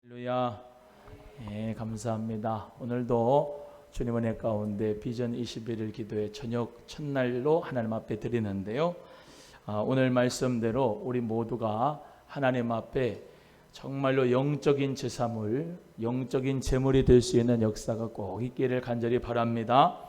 할렐루야. 예, 감사합니다. 오늘도 주님 은혜 가운데 비전 21일 기도회 저녁 첫날로 하나님 앞에 드리는데요. 오늘 말씀대로 우리 모두가 하나님 앞에 정말로 영적인 제사물, 영적인 제물이 될 수 있는 역사가 꼭 있기를 간절히 바랍니다.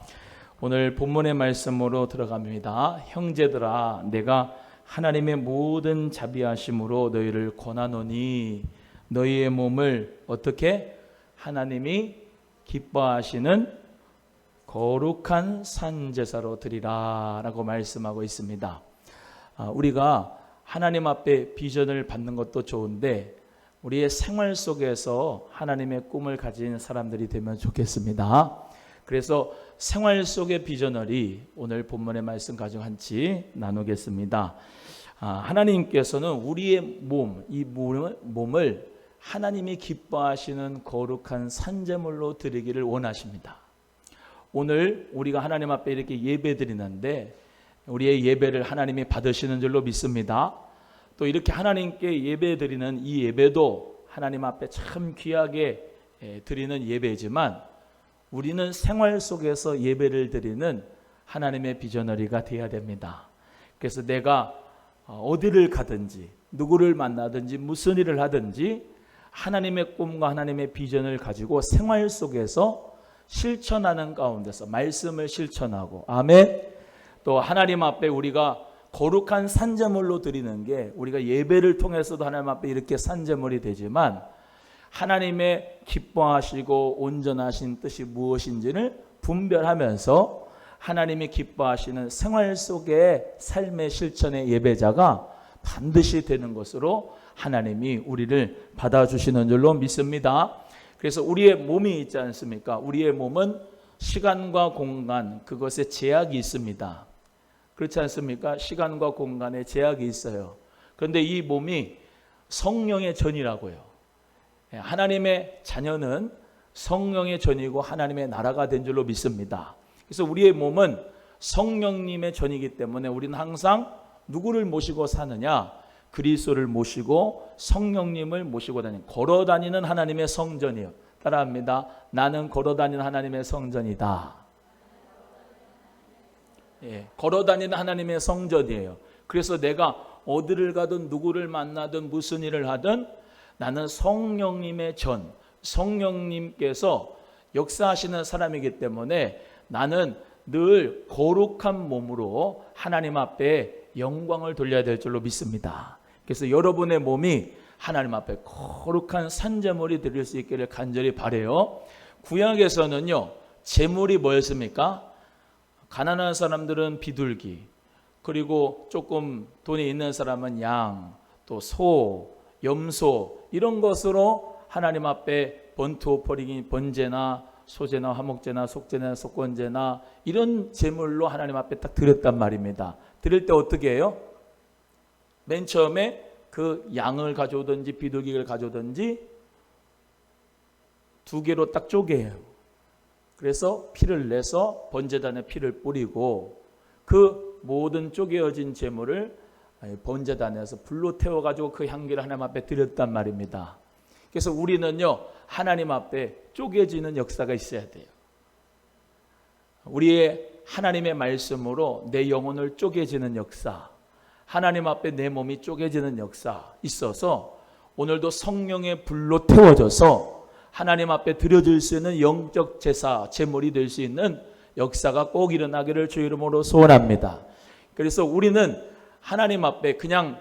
오늘 본문의 말씀으로 들어갑니다. 형제들아, 내가 하나님의 모든 자비하심으로 너희를 권하노니 너희의 몸을 어떻게 하나님이 기뻐하시는 거룩한 산제사로 드리라 라고 말씀하고 있습니다. 우리가 하나님 앞에 비전을 받는 것도 좋은데 우리의 생활 속에서 하나님의 꿈을 가진 사람들이 되면 좋겠습니다. 그래서 생활 속의 비전을 오늘 본문의 말씀 가지고 같이 나누겠습니다. 하나님께서는 우리의 몸, 이 몸을 하나님이 기뻐하시는 거룩한 산제물로 드리기를 원하십니다. 오늘 우리가 하나님 앞에 이렇게 예배 드리는데 우리의 예배를 하나님이 받으시는 줄로 믿습니다. 또 이렇게 하나님께 예배 드리는 이 예배도 하나님 앞에 참 귀하게 드리는 예배지만 우리는 생활 속에서 예배를 드리는 하나님의 비전어리가 되어야 됩니다. 그래서 내가 어디를 가든지 누구를 만나든지 무슨 일을 하든지 하나님의 꿈과 하나님의 비전을 가지고 생활 속에서 실천하는 가운데서 말씀을 실천하고, 아멘. 또 하나님 앞에 우리가 거룩한 산제물로 드리는 게 우리가 예배를 통해서도 하나님 앞에 이렇게 산제물이 되지만 하나님의 기뻐하시고 온전하신 뜻이 무엇인지를 분별하면서 하나님이 기뻐하시는 생활 속의 삶의 실천의 예배자가 반드시 되는 것으로 하나님이 우리를 받아주시는 줄로 믿습니다. 그래서 우리의 몸이 있지 않습니까? 우리의 몸은 시간과 공간, 그것에 제약이 있습니다. 그렇지 않습니까? 시간과 공간에 제약이 있어요. 그런데 이 몸이 성령의 전이라고요. 하나님의 자녀는 성령의 전이고 하나님의 나라가 된 줄로 믿습니다. 그래서 우리의 몸은 성령님의 전이기 때문에 우리는 항상 누구를 모시고 사느냐? 그리스도를 모시고 성령님을 모시고 다니는, 걸어다니는 하나님의 성전이요. 따라합니다. 나는 걸어다니는 하나님의 성전이다. 예, 걸어다니는 하나님의 성전이에요. 그래서 내가 어디를 가든 누구를 만나든 무슨 일을 하든 나는 성령님의 전, 성령님께서 역사하시는 사람이기 때문에 나는 늘 거룩한 몸으로 하나님 앞에 영광을 돌려야 될 줄로 믿습니다. 그래서 여러분의 몸이 하나님 앞에 거룩한 산제물이 드릴 수 있기를 간절히 바라요. 구약에서는요, 제물이 뭐였습니까? 가난한 사람들은 비둘기, 그리고 조금 돈이 있는 사람은 양, 또 소, 염소, 이런 것으로 하나님 앞에 번트 오퍼링이 번제나 소제나 화목제나 속제나 속건제나 이런 제물로 하나님 앞에 딱 드렸단 말입니다. 드릴 때 어떻게 해요? 맨 처음에 그 양을 가져오든지 비둘기를 가져오든지 두 개로 딱 쪼개요. 그래서 피를 내서 번제단에 피를 뿌리고 그 모든 쪼개어진 제물을 번제단에서 불로 태워가지고 그 향기를 하나님 앞에 드렸단 말입니다. 그래서 우리는요, 하나님 앞에 쪼개지는 역사가 있어야 돼요. 우리의 하나님의 말씀으로 내 영혼을 쪼개지는 역사, 하나님 앞에 내 몸이 쪼개지는 역사 있어서 오늘도 성령의 불로 태워져서 하나님 앞에 드려질 수 있는 영적 제사, 제물이 될 수 있는 역사가 꼭 일어나기를 주 이름으로 소원합니다. 그래서 우리는 하나님 앞에 그냥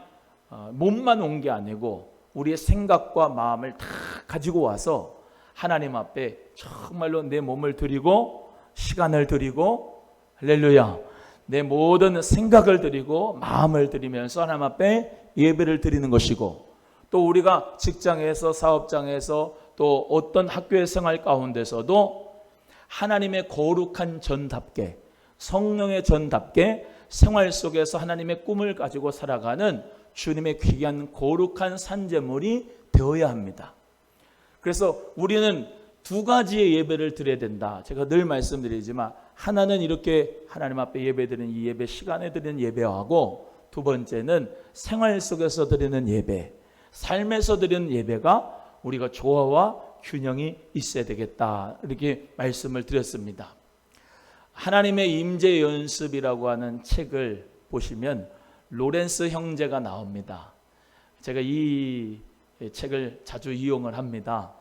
몸만 온 게 아니고 우리의 생각과 마음을 다 가지고 와서 하나님 앞에 정말로 내 몸을 드리고 시간을 드리고, 할렐루야, 내 모든 생각을 드리고 마음을 드리면서 하나님 앞에 예배를 드리는 것이고, 또 우리가 직장에서 사업장에서 또 어떤 학교의 생활 가운데서도 하나님의 거룩한 전답게, 성령의 전답게 생활 속에서 하나님의 꿈을 가지고 살아가는 주님의 귀한 거룩한 산제물이 되어야 합니다. 그래서 우리는 두 가지의 예배를 드려야 된다. 제가 늘 말씀드리지만 하나는 이렇게 하나님 앞에 예배드리는 이 예배 시간에 드리는 예배하고, 두 번째는 생활 속에서 드리는 예배, 삶에서 드리는 예배가 우리가 조화와 균형이 있어야 되겠다, 이렇게 말씀을 드렸습니다. 하나님의 임재 연습이라고 하는 책을 보시면 로렌스 형제가 나옵니다. 제가 이 책을 자주 이용을 합니다.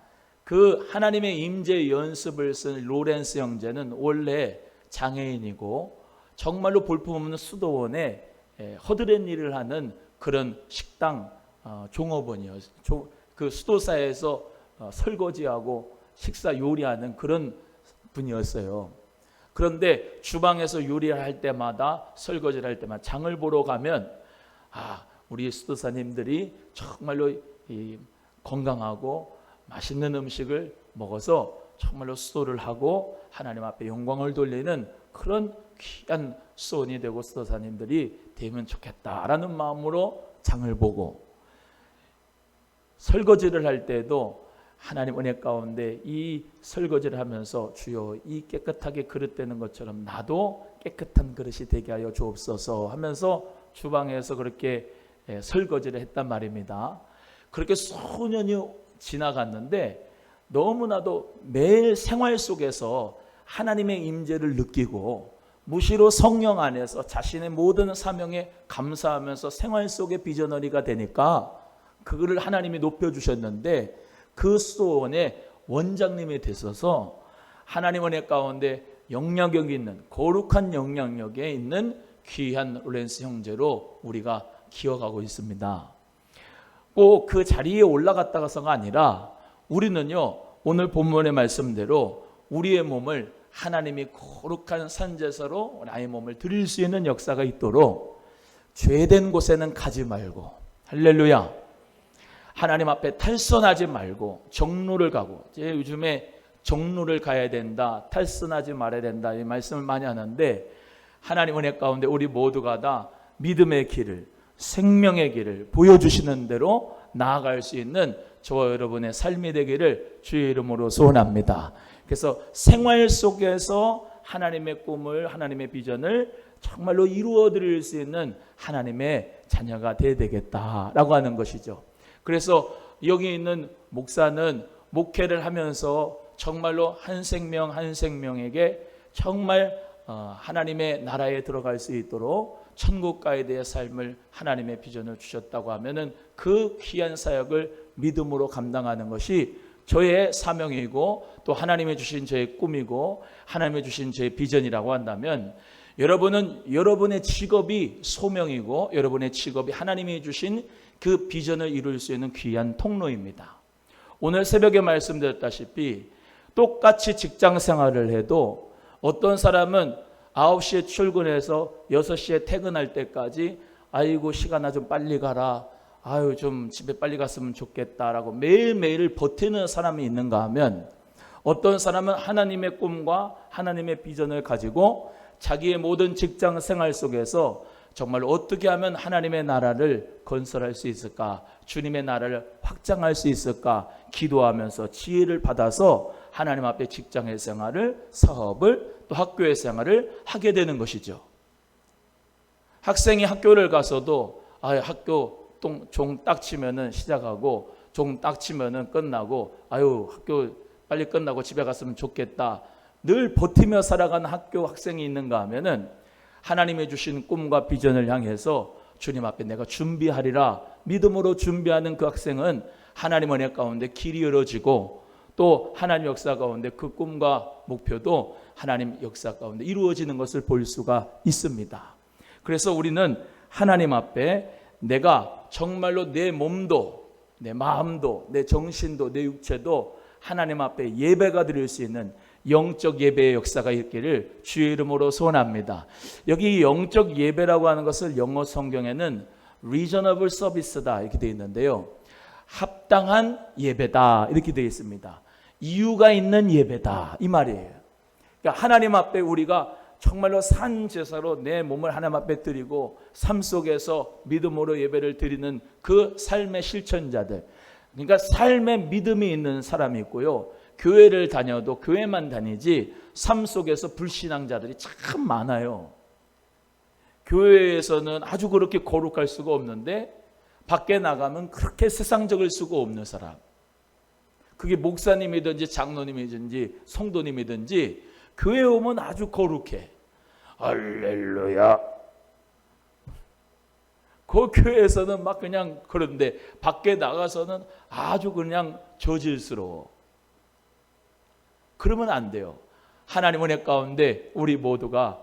그 하나님의 임재 연습을 쓴 로렌스 형제는 원래 장애인이고 정말로 볼품없는 수도원에 허드렛 일을 하는 그런 식당 종업원이에요. 그 수도사에서 설거지하고 식사 요리하는 그런 분이었어요. 그런데 주방에서 요리를 할 때마다, 설거지를 할 때마다, 장을 보러 가면 우리 수도사님들이 정말로 건강하고 맛있는 음식을 먹어서 정말로 수도를 하고 하나님 앞에 영광을 돌리는 그런 귀한 수도원이 되고 수도사님들이 되면 좋겠다라는 마음으로 장을 보고, 설거지를 할 때도 하나님 은혜 가운데 이 설거지를 하면서 주여 이 깨끗하게 그릇되는 것처럼 나도 깨끗한 그릇이 되게 하여 주옵소서 하면서 주방에서 그렇게 설거지를 했단 말입니다. 그렇게 수년이 지나갔는데 너무나도 매일 생활 속에서 하나님의 임재를 느끼고 무시로 성령 안에서 자신의 모든 사명에 감사하면서 생활 속의 비전너리가 되니까 그거를 하나님이 높여주셨는데, 그 수도원의 원장님이 되셔서 하나님 은혜 가운데 영향력 있는, 거룩한 영향력에 있는 귀한 로렌스 형제로 우리가 기억하고 있습니다. 꼭 그 자리에 올라갔다가서가 아니라 우리는요, 오늘 본문의 말씀대로 우리의 몸을 하나님이 거룩한 산제사로 나의 몸을 드릴 수 있는 역사가 있도록 죄된 곳에는 가지 말고, 할렐루야, 하나님 앞에 탈선하지 말고 정로를 가고, 이제 요즘에 정로를 가야 된다, 탈선하지 말아야 된다, 이 말씀을 많이 하는데, 하나님 은혜 가운데 우리 모두가 다 믿음의 길을, 생명의 길을 보여주시는 대로 나아갈 수 있는 저와 여러분의 삶이 되기를 주의 이름으로 소원합니다. 그래서 생활 속에서 하나님의 꿈을, 하나님의 비전을 정말로 이루어 드릴 수 있는 하나님의 자녀가 되어야 되겠다라고 하는 것이죠. 그래서 여기 있는 목사는 목회를 하면서 정말로 한 생명 한 생명에게 정말 하나님의 나라에 들어갈 수 있도록 천국 가야 될 삶을, 하나님의 비전을 주셨다고 하면은 그 귀한 사역을 믿음으로 감당하는 것이 저의 사명이고 또 하나님이 주신 저의 꿈이고 하나님이 주신 저의 비전이라고 한다면, 여러분은 여러분의 직업이 소명이고 여러분의 직업이 하나님이 주신 그 비전을 이룰 수 있는 귀한 통로입니다. 오늘 새벽에 말씀드렸다시피 똑같이 직장 생활을 해도 어떤 사람은 9시에 출근해서 6시에 퇴근할 때까지 아이고 시간아 좀 빨리 가라, 아유 좀 집에 빨리 갔으면 좋겠다라고 매일매일 버티는 사람이 있는가 하면, 어떤 사람은 하나님의 꿈과 하나님의 비전을 가지고 자기의 모든 직장 생활 속에서 정말 어떻게 하면 하나님의 나라를 건설할 수 있을까, 주님의 나라를 확장할 수 있을까 기도하면서 지혜를 받아서 하나님 앞에 직장의 생활을, 사업을, 또 학교의 생활을 하게 되는 것이죠. 학생이 학교를 가서도 학교 종 딱 치면은 시작하고 종 딱 치면은 끝나고, 아유 학교 빨리 끝나고 집에 갔으면 좋겠다, 늘 버티며 살아가는 학교 학생이 있는가 하면은 하나님의 주신 꿈과 비전을 향해서 주님 앞에 내가 준비하리라 믿음으로 준비하는 그 학생은 하나님 은혜 가운데 길이 열어지고, 또 하나님 역사 가운데 그 꿈과 목표도 하나님 역사 가운데 이루어지는 것을 볼 수가 있습니다. 그래서 우리는 하나님 앞에 내가 정말로 내 몸도, 내 마음도, 내 정신도, 내 육체도 하나님 앞에 예배가 드릴 수 있는 영적 예배의 역사가 있기를 주의 이름으로 소원합니다. 여기 영적 예배라고 하는 것을 영어 성경에는 reasonable service다 이렇게 되어 있는데요, 합당한 예배다 이렇게 되어 있습니다. 이유가 있는 예배다 이 말이에요. 그러니까 하나님 앞에 우리가 정말로 산 제사로 내 몸을 하나님 앞에 드리고 삶 속에서 믿음으로 예배를 드리는 그 삶의 실천자들, 그러니까 삶의 믿음이 있는 사람이 있고요, 교회를 다녀도 교회만 다니지 삶 속에서 불신앙자들이 참 많아요. 교회에서는 아주 그렇게 거룩할 수가 없는데 밖에 나가면 그렇게 세상적일 수가 없는 사람. 그게 목사님이든지 장로님이든지 성도님이든지 교회 오면 아주 거룩해. 할렐루야. 그 교회에서는 막 그냥 그런데 밖에 나가서는 아주 그냥 저질스러워. 그러면 안 돼요. 하나님 은혜 가운데 우리 모두가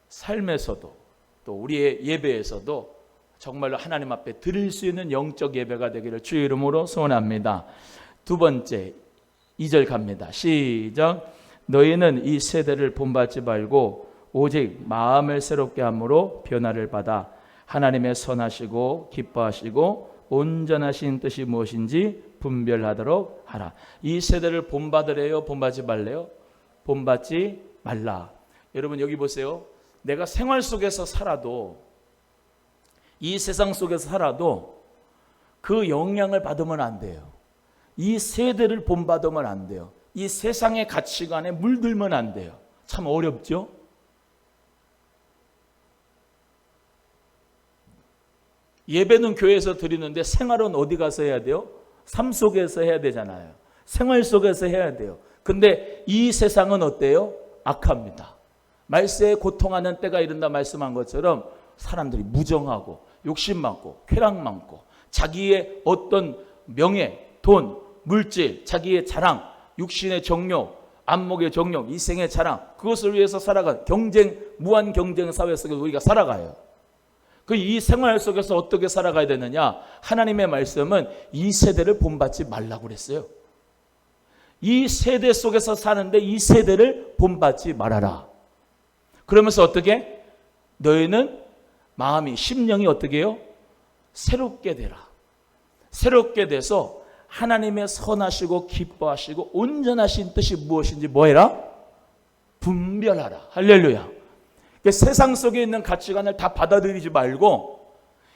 삶에서도 또 우리의 예배에서도 정말로 하나님 앞에 드릴 수 있는 영적 예배가 되기를 주의 이름으로 소원합니다. 두 번째 2절 갑니다. 시작. 너희는 이 세대를 본받지 말고 오직 마음을 새롭게 함으로 변화를 받아 하나님의 선하시고 기뻐하시고 온전하신 뜻이 무엇인지 분별하도록 하라. 이 세대를 본받으래요? 본받지 말래요? 본받지 말라. 여러분 여기 보세요. 내가 생활 속에서 살아도 이 세상 속에서 살아도 그 영향을 받으면 안 돼요. 이 세대를 본받으면 안 돼요. 이 세상의 가치관에 물들면 안 돼요. 참 어렵죠? 예배는 교회에서 드리는데 생활은 어디 가서 해야 돼요? 삶 속에서 해야 되잖아요. 생활 속에서 해야 돼요. 근데 이 세상은 어때요? 악합니다. 말세에 고통하는 때가 이른다 말씀한 것처럼 사람들이 무정하고 욕심 많고 쾌락 많고 자기의 어떤 명예, 돈, 물질, 자기의 자랑, 육신의 정욕, 안목의 정욕, 이생의 자랑, 그것을 위해서 살아간 경쟁, 무한 경쟁 사회 속에서 우리가 살아가요. 이 생활 속에서 어떻게 살아가야 되느냐? 하나님의 말씀은 이 세대를 본받지 말라고 그랬어요. 이 세대 속에서 사는데 이 세대를 본받지 말아라. 그러면서 어떻게? 너희는 마음이, 심령이 어떻게 해요? 새롭게 되라. 새롭게 돼서 하나님의 선하시고 기뻐하시고 온전하신 뜻이 무엇인지 뭐해라? 분별하라. 할렐루야. 세상 속에 있는 가치관을 다 받아들이지 말고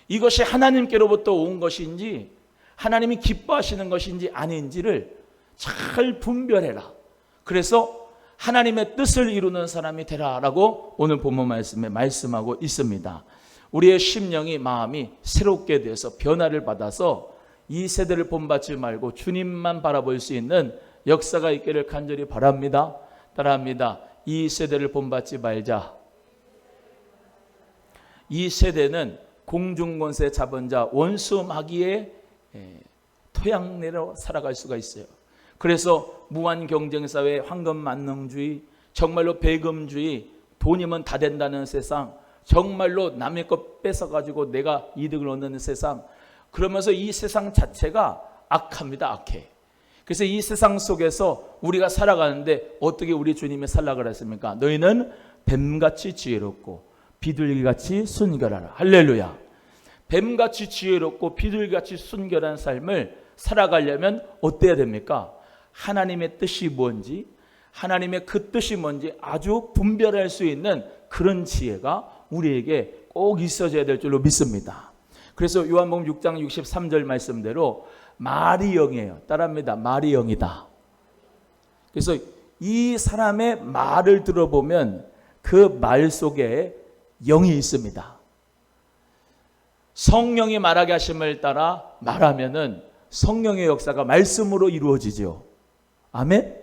이것이 하나님께로부터 온 것인지 하나님이 기뻐하시는 것인지 아닌지를 잘 분별해라. 그래서 하나님의 뜻을 이루는 사람이 되라라고 오늘 본문 말씀에 말씀하고 있습니다. 우리의 심령이, 마음이 새롭게 돼서 변화를 받아서 이 세대를 본받지 말고 주님만 바라볼 수 있는 역사가 있기를 간절히 바랍니다. 따라합니다. 이 세대를 본받지 말자. 이 세대는 공중권세 잡은 자 원수 마귀의 토양내로 살아갈 수가 있어요. 그래서 무한 경쟁사회, 황금만능주의, 정말로 배금주의, 돈이면 다 된다는 세상, 정말로 남의 것 뺏어가지고 내가 이득을 얻는 세상, 그러면서 이 세상 자체가 악합니다. 악해. 그래서 이 세상 속에서 우리가 살아가는데 어떻게 우리 주님이 살라고 했습니까? 너희는 뱀같이 지혜롭고 비둘기같이 순결하라. 할렐루야. 뱀같이 지혜롭고 비둘기같이 순결한 삶을 살아가려면 어때야 됩니까? 하나님의 뜻이 뭔지, 하나님의 그 뜻이 뭔지 아주 분별할 수 있는 그런 지혜가 우리에게 꼭 있어져야 될 줄로 믿습니다. 그래서 요한복음 6장 63절 말씀대로 말이 영이에요. 따라합니다. 말이 영이다. 그래서 이 사람의 말을 들어보면 그 말 속에 영이 있습니다. 성령이 말하게 하심을 따라 말하면은 성령의 역사가 말씀으로 이루어지죠. 아멘?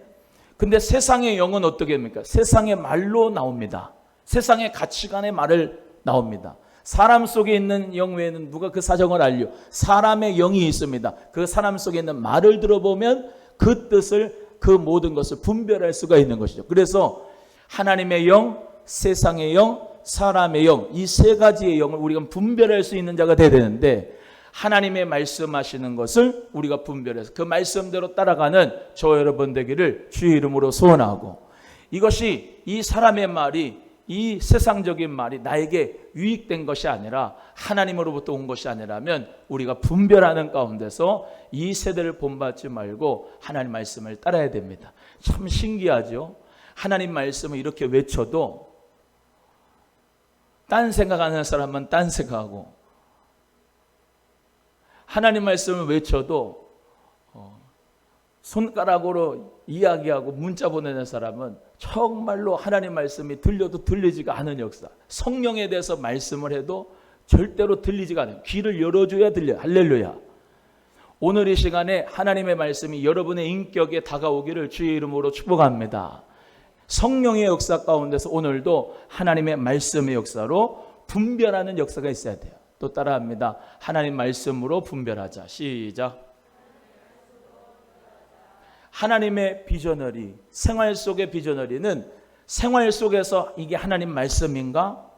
근데 세상의 영은 어떻게 합니까? 세상의 말로 나옵니다. 세상의 가치관의 말을 나옵니다. 사람 속에 있는 영 외에는 누가 그 사정을 알려? 사람의 영이 있습니다. 그 사람 속에 있는 말을 들어보면 그 뜻을, 그 모든 것을 분별할 수가 있는 것이죠. 그래서 하나님의 영, 세상의 영, 사람의 영, 이 세 가지의 영을 우리가 분별할 수 있는 자가 되어야 되는데 하나님의 말씀하시는 것을 우리가 분별해서 그 말씀대로 따라가는 저 여러분 되기를 주의 이름으로 소원하고, 이것이 이 사람의 말이, 이 세상적인 말이 나에게 유익된 것이 아니라 하나님으로부터 온 것이 아니라면 우리가 분별하는 가운데서 이 세대를 본받지 말고 하나님 말씀을 따라야 됩니다. 참 신기하죠. 하나님 말씀을 이렇게 외쳐도 딴 생각하는 사람은 딴 생각하고, 하나님 말씀을 외쳐도 손가락으로 이야기하고 문자 보내는 사람은 정말로 하나님 말씀이 들려도 들리지가 않은 역사. 성령에 대해서 말씀을 해도 절대로 들리지가 않아요. 귀를 열어줘야 들려요. 할렐루야. 오늘 이 시간에 하나님의 말씀이 여러분의 인격에 다가오기를 주의 이름으로 축복합니다. 성령의 역사 가운데서 오늘도 하나님의 말씀의 역사로 분별하는 역사가 있어야 돼요. 또 따라합니다. 하나님 말씀으로 분별하자. 시작. 하나님의 비저너리, 생활 속의 비저너리는 생활 속에서 이게 하나님 말씀인가?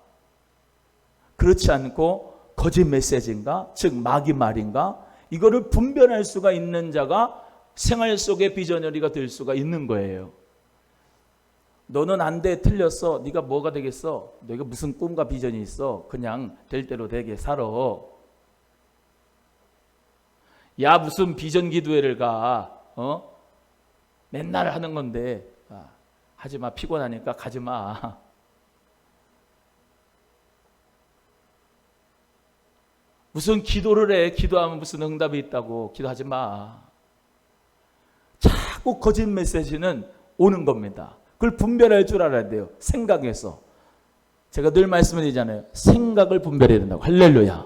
그렇지 않고 거짓 메시지인가? 즉 마귀 말인가? 이거를 분별할 수가 있는 자가 생활 속의 비저너리가 될 수가 있는 거예요. 너는 안 돼, 틀렸어. 네가 뭐가 되겠어? 너가 무슨 꿈과 비전이 있어? 그냥 될 대로 되게 살아. 야, 무슨 비전 기도회를 가? 맨날 하는 건데 하지 마. 피곤하니까 가지 마. 무슨 기도를 해. 기도하면 무슨 응답이 있다고. 기도하지 마. 자꾸 거짓 메시지는 오는 겁니다. 그걸 분별할 줄 알아야 돼요. 생각에서. 제가 늘 말씀을 드리잖아요. 생각을 분별해야 된다고. 할렐루야.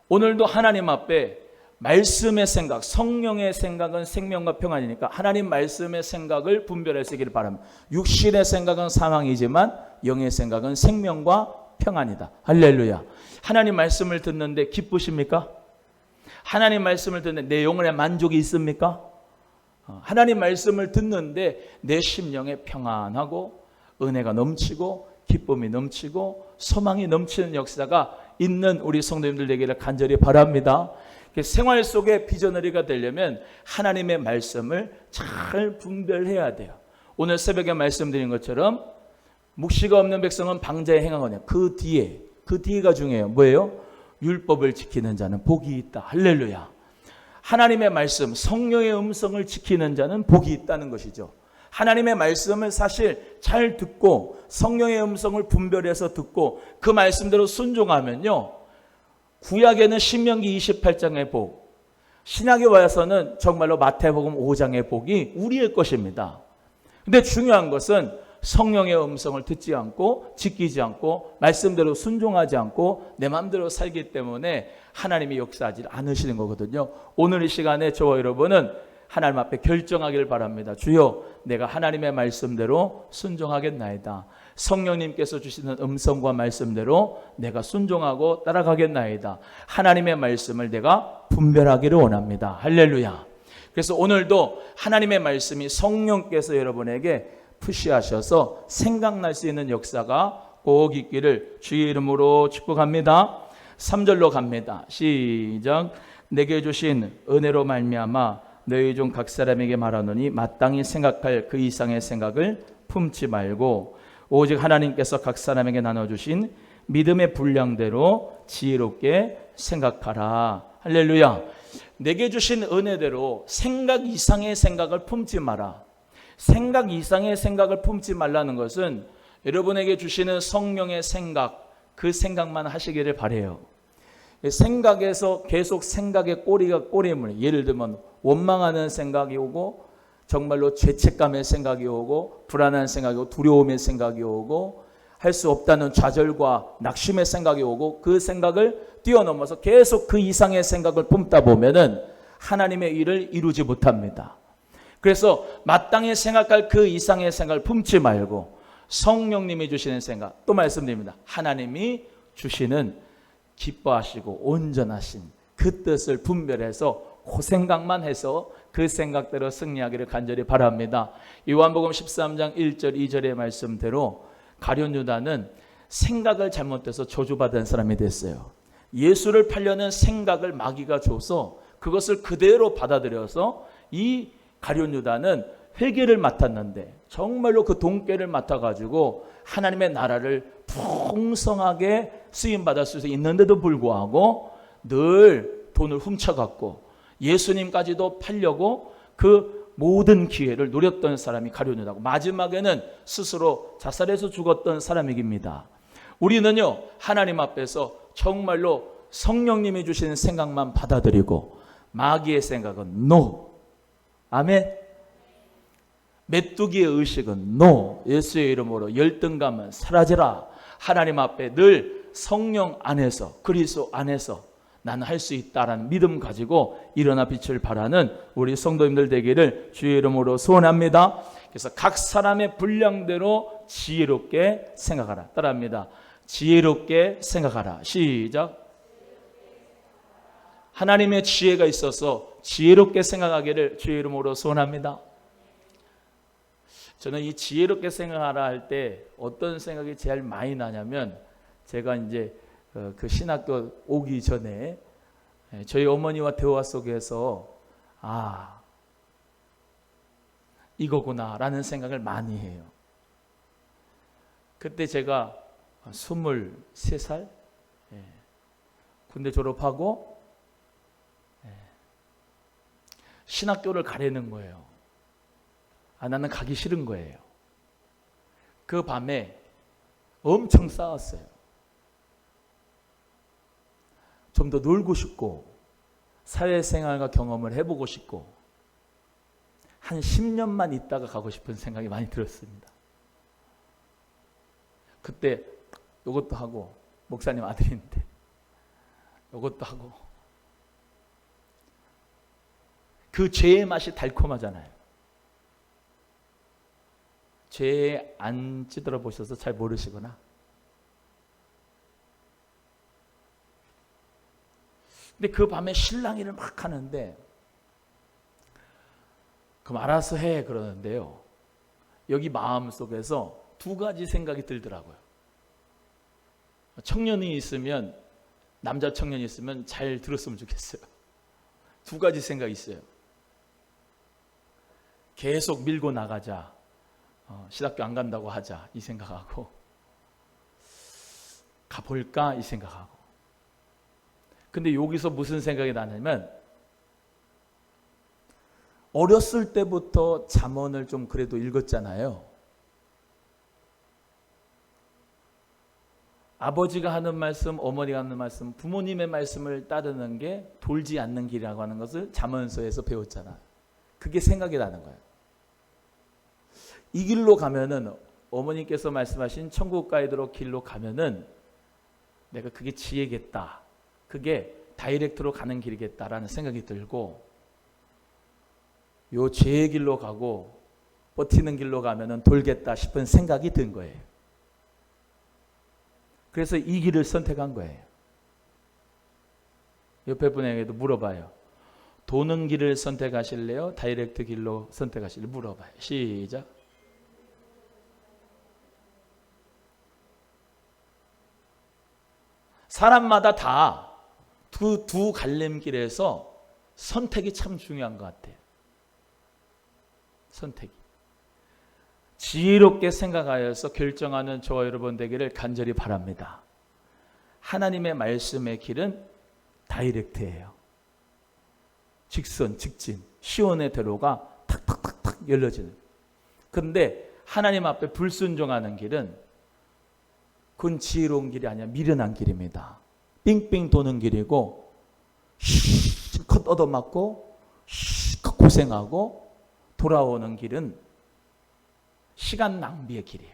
오늘도 하나님 앞에 말씀의 생각, 성령의 생각은 생명과 평안이니까 하나님 말씀의 생각을 분별할 수 있기를 바랍니다. 육신의 생각은 사망이지만 영의 생각은 생명과 평안이다. 할렐루야. 하나님 말씀을 듣는데 기쁘십니까? 하나님 말씀을 듣는데 내 영혼에 만족이 있습니까? 하나님 말씀을 듣는데 내 심령에 평안하고 은혜가 넘치고 기쁨이 넘치고 소망이 넘치는 역사가 있는 우리 성도님들 되기를 간절히 바랍니다. 생활 속의 비저너리가 되려면 하나님의 말씀을 잘 분별해야 돼요. 오늘 새벽에 말씀드린 것처럼 묵시가 없는 백성은 방자에 행하거냐. 그 뒤에가 중요해요. 뭐예요? 율법을 지키는 자는 복이 있다. 할렐루야. 하나님의 말씀, 성령의 음성을 지키는 자는 복이 있다는 것이죠. 하나님의 말씀을 사실 잘 듣고 성령의 음성을 분별해서 듣고 그 말씀대로 순종하면요. 구약에는 신명기 28장의 복, 신약에 와서는 정말로 마태복음 5장의 복이 우리의 것입니다. 근데 중요한 것은 성령의 음성을 듣지 않고 지키지 않고 말씀대로 순종하지 않고 내 마음대로 살기 때문에 하나님이 역사하지 않으시는 거거든요. 오늘 이 시간에 저와 여러분은 하나님 앞에 결정하기를 바랍니다. 주여, 내가 하나님의 말씀대로 순종하겠나이다. 성령님께서 주시는 음성과 말씀대로 내가 순종하고 따라가겠나이다. 하나님의 말씀을 내가 분별하기를 원합니다. 할렐루야. 그래서 오늘도 하나님의 말씀이 성령께서 여러분에게 푸시하셔서 생각날 수 있는 역사가 꼭 있기를 주의 이름으로 축복합니다. 3절로 갑니다. 시작. 내게 주신 은혜로 말미암아 너희 중 각 사람에게 말하노니 마땅히 생각할 그 이상의 생각을 품지 말고 오직 하나님께서 각 사람에게 나눠주신 믿음의 분량대로 지혜롭게 생각하라. 할렐루야. 내게 주신 은혜대로 생각 이상의 생각을 품지 마라. 생각 이상의 생각을 품지 말라는 것은 여러분에게 주시는 성령의 생각, 그 생각만 하시기를 바라요. 생각에서 계속 생각의 꼬리물, 예를 들면 원망하는 생각이 오고 정말로 죄책감의 생각이 오고 불안한 생각이 오고 두려움의 생각이 오고 할 수 없다는 좌절과 낙심의 생각이 오고 그 생각을 뛰어넘어서 계속 그 이상의 생각을 품다 보면은 하나님의 일을 이루지 못합니다. 그래서 마땅히 생각할 그 이상의 생각을 품지 말고 성령님이 주시는 생각, 또 말씀드립니다. 하나님이 주시는 기뻐하시고 온전하신 그 뜻을 분별해서 그 생각만 해서 그 생각대로 승리하기를 간절히 바랍니다. 요한복음 13장 1절 2절의 말씀대로 가룟 유다는 생각을 잘못해서 저주받은 사람이 됐어요. 예수를 팔려는 생각을 마귀가 줘서 그것을 그대로 받아들여서 이 가룟 유다는 회개를 맡았는데 정말로 그 돈깨를 맡아가지고 하나님의 나라를 풍성하게 쓰임받을 수 있는데도 불구하고 늘 돈을 훔쳐갔고 예수님까지도 팔려고 그 모든 기회를 노렸던 사람이 가룟 유다고 마지막에는 스스로 자살해서 죽었던 사람입니다. 우리는요 하나님 앞에서 정말로 성령님이 주시는 생각만 받아들이고 마귀의 생각은 NO. 아멘. 메뚜기의 의식은 NO. 예수의 이름으로 열등감은 사라지라. 하나님 앞에 늘 성령 안에서 그리스도 안에서 나는 할 수 있다라는 믿음 가지고 일어나 빛을 발하는 우리 성도님들 되기를 주의 이름으로 소원합니다. 그래서 각 사람의 분량대로 지혜롭게 생각하라. 따라합니다. 지혜롭게 생각하라. 시작. 하나님의 지혜가 있어서 지혜롭게 생각하기를 주의 이름으로 소원합니다. 저는 이 지혜롭게 생각하라 할 때 어떤 생각이 제일 많이 나냐면, 제가 이제 그 신학교 오기 전에 저희 어머니와 대화 속에서 이거구나 라는 생각을 많이 해요. 그때 제가 23살 군대 졸업하고 신학교를 가려는 거예요. 나는 가기 싫은 거예요. 그 밤에 엄청 싸웠어요. 좀 더 놀고 싶고 사회생활과 경험을 해보고 싶고 한 10년만 있다가 가고 싶은 생각이 많이 들었습니다. 그때 이것도 하고, 목사님 아들인데 이것도 하고, 그 죄의 맛이 달콤하잖아요. 죄에 안 찌들어 보셔서 잘 모르시구나. 근데 그 밤에 실랑이를 막 하는데, 그럼 알아서 해 그러는데요, 여기 마음속에서 두 가지 생각이 들더라고요. 청년이 있으면, 남자 청년이 있으면 잘 들었으면 좋겠어요. 두 가지 생각이 있어요. 계속 밀고 나가자, 신학교 안 간다고 하자 이 생각하고, 가볼까 이 생각하고. 근데 여기서 무슨 생각이 나냐면, 어렸을 때부터 잠언을 좀 그래도 읽었잖아요. 아버지가 하는 말씀, 어머니가 하는 말씀, 부모님의 말씀을 따르는 게 돌지 않는 길이라고 하는 것을 잠언서에서 배웠잖아. 그게 생각이 나는 거예요. 이 길로 가면은, 어머니께서 말씀하신 천국 가이드로 길로 가면은 내가 그게 지혜겠다, 그게 다이렉트로 가는 길이겠다라는 생각이 들고, 요 죄의 길로 가고 버티는 길로 가면은 돌겠다 싶은 생각이 든 거예요. 그래서 이 길을 선택한 거예요. 옆에 분에게도 물어봐요. 도는 길을 선택하실래요? 다이렉트 길로 선택하실래요? 물어봐요. 시작. 사람마다 다 두 갈림길에서 선택이 참 중요한 것 같아요. 선택이. 지혜롭게 생각하여서 결정하는 저와 여러분 되기를 간절히 바랍니다. 하나님의 말씀의 길은 다이렉트예요. 직선, 직진, 시온의 대로가 탁탁탁탁 열려지는. 그런데 하나님 앞에 불순종하는 길은, 그건 지혜로운 길이 아니라 미련한 길입니다. 빙빙 도는 길이고, 실컷 얻어맞고 실컷 고생하고 돌아오는 길은 시간 낭비의 길이에요.